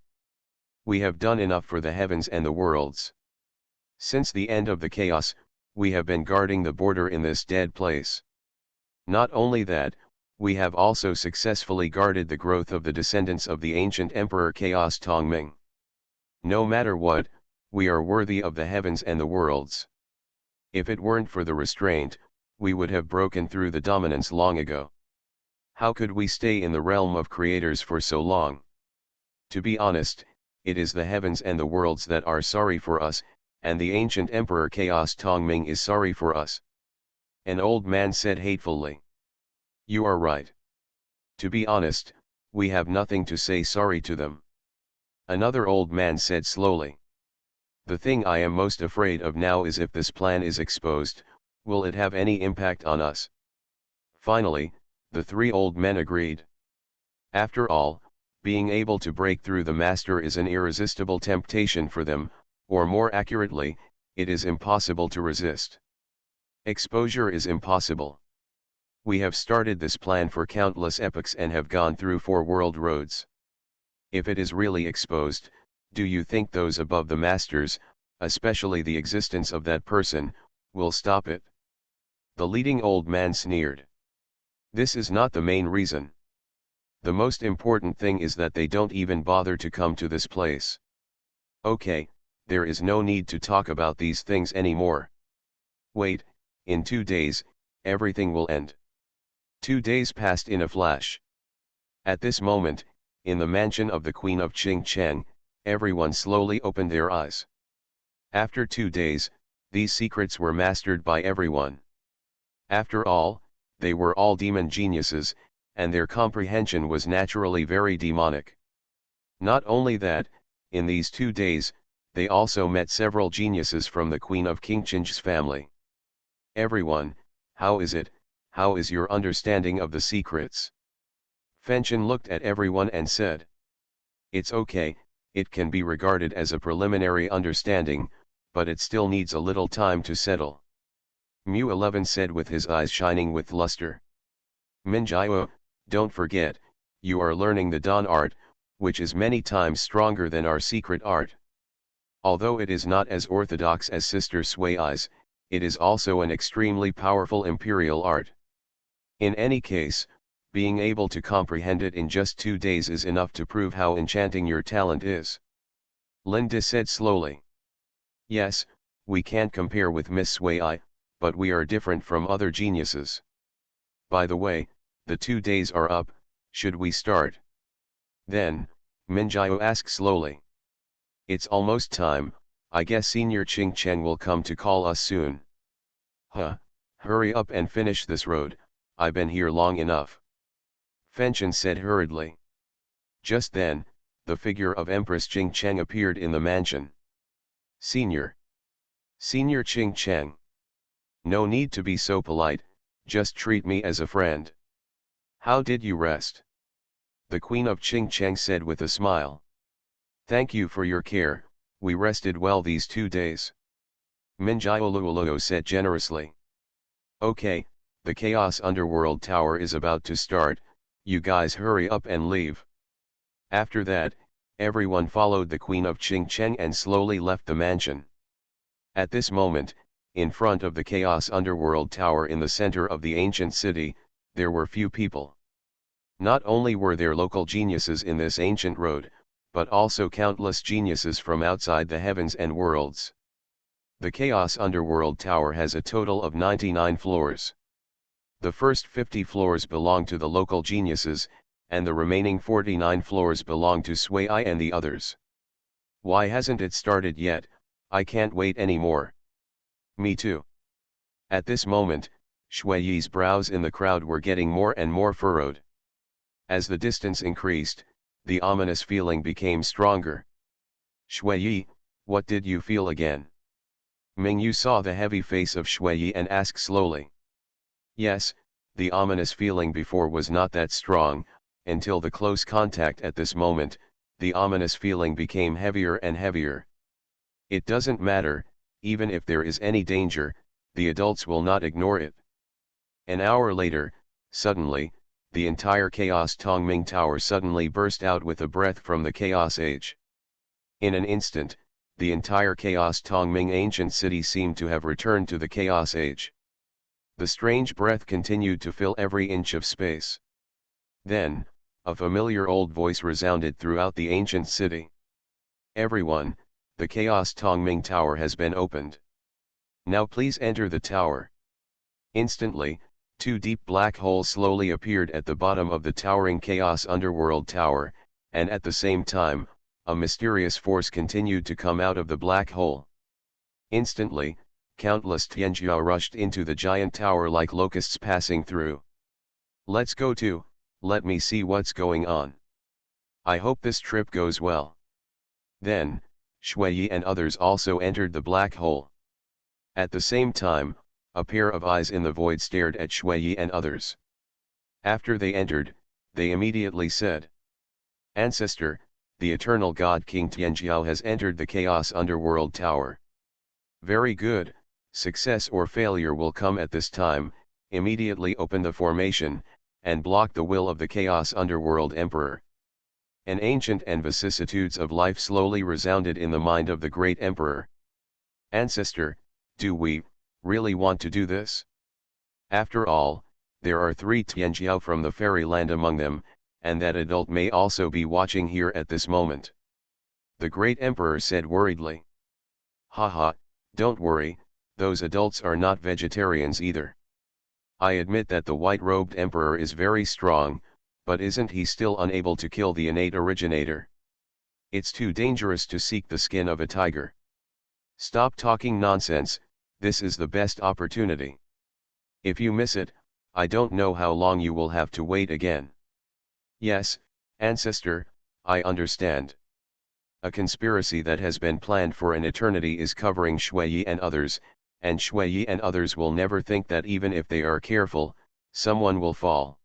We have done enough for the heavens and the worlds. Since the end of the chaos, we have been guarding the border in this dead place. Not only that, we have also successfully guarded the growth of the descendants of the ancient Emperor Chaos Tongming. No matter what, we are worthy of the heavens and the worlds. If it weren't for the restraint, we would have broken through the dominance long ago. How could we stay in the realm of creators for so long? To be honest, it is the heavens and the worlds that are sorry for us, and the ancient Emperor Chaos Tongming is sorry for us. An old man said hatefully. You are right. To be honest, we have nothing to say sorry to them. Another old man said slowly. The thing I am most afraid of now is if this plan is exposed, will it have any impact on us? Finally, the 3 old men agreed. After all, being able to break through the master is an irresistible temptation for them, or more accurately, it is impossible to resist. Exposure is impossible. We have started this plan for countless epochs and have gone through 4 world roads. If it is really exposed, do you think those above the masters, especially the existence of that person, will stop it? The leading old man sneered. This is not the main reason. The most important thing is that they don't even bother to come to this place. Okay, there is no need to talk about these things anymore. Wait, in 2 days, everything will end. 2 days passed in a flash. At this moment, in the mansion of the Queen of Qingcheng, everyone slowly opened their eyes. After 2 days, these secrets were mastered by everyone. After all, they were all demon geniuses, and their comprehension was naturally very demonic. Not only that, in these 2 days, they also met several geniuses from the Queen of Qingcheng's family. Everyone, how is it, how is your understanding of the secrets? Fenchen looked at everyone and said. It's okay, it can be regarded as a preliminary understanding, but it still needs a little time to settle. Mu11 said with his eyes shining with luster. Minjiao, don't forget, you are learning the dawn art, which is many times stronger than our secret art. Although it is not as orthodox as Sister Sui's, it is also an extremely powerful imperial art. In any case, being able to comprehend it in just 2 days is enough to prove how enchanting your talent is. Linda said slowly. Yes, we can't compare with Miss Sui, but we are different from other geniuses. By the way, the 2 days are up, should we start? Then, Minjiao asked slowly. It's almost time, I guess Senior Qingcheng will come to call us soon. Hurry up and finish this road, I've been here long enough. Fenchen said hurriedly. Just then, the figure of Empress Qingcheng appeared in the mansion. Senior Qingcheng. No need to be so polite, just treat me as a friend. How did you rest? The Queen of Qingcheng said with a smile. Thank you for your care, we rested well these 2 days. Minjiao Luoluo said generously. Okay, the Chaos Underworld Tower is about to start, you guys hurry up and leave. After that, everyone followed the Queen of Qingcheng and slowly left the mansion. At this moment, in front of the Chaos Underworld Tower in the center of the ancient city, there were few people. Not only were there local geniuses in this ancient road, but also countless geniuses from outside the heavens and worlds. The Chaos Underworld Tower has a total of 99 floors. The first 50 floors belong to the local geniuses, and the remaining 49 floors belong to Sui and the others. Why hasn't it started yet? I can't wait anymore. Me too. At this moment, Shuiyi's brows in the crowd were getting more and more furrowed. As the distance increased, the ominous feeling became stronger. Shuiyi, what did you feel again? Mingyu saw the heavy face of Shuiyi and asked slowly. Yes, the ominous feeling before was not that strong, until the close contact at this moment, the ominous feeling became heavier and heavier. It doesn't matter, even if there is any danger, the adults will not ignore it. An hour later, suddenly, the entire Chaos Tongming Tower suddenly burst out with a breath from the Chaos Age. In an instant, the entire Chaos Tongming ancient city seemed to have returned to the Chaos Age. The strange breath continued to fill every inch of space. Then, a familiar old voice resounded throughout the ancient city. Everyone, the Chaos Tongming Tower has been opened. Now please enter the tower. Instantly, 2 deep black holes slowly appeared at the bottom of the towering Chaos Underworld Tower, and at the same time, a mysterious force continued to come out of the black hole. Instantly, countless Tianjiao rushed into the giant tower like locusts passing through. Let's go to, let me see what's going on. I hope this trip goes well. Then, Shuiyi and others also entered the black hole. At the same time, a pair of eyes in the void stared at Shuiyi and others. After they entered, they immediately said, Ancestor, the eternal god King Tianjiao has entered the Chaos Underworld Tower. Very good, success or failure will come at this time, immediately open the formation, and block the will of the Chaos Underworld Emperor. An ancient and vicissitudes of life slowly resounded in the mind of the great emperor. Ancestor, do we really want to do this? After all, there are 3 Tianjiao from the fairyland among them, and that adult may also be watching here at this moment. The great emperor said worriedly. Haha, don't worry, those adults are not vegetarians either. I admit that the white-robed emperor is very strong, but isn't he still unable to kill the innate originator? It's too dangerous to seek the skin of a tiger. Stop talking nonsense, this is the best opportunity. If you miss it, I don't know how long you will have to wait again. Yes, ancestor, I understand. A conspiracy that has been planned for an eternity is covering Shui and others, and Shui and others will never think that even if they are careful, someone will fall.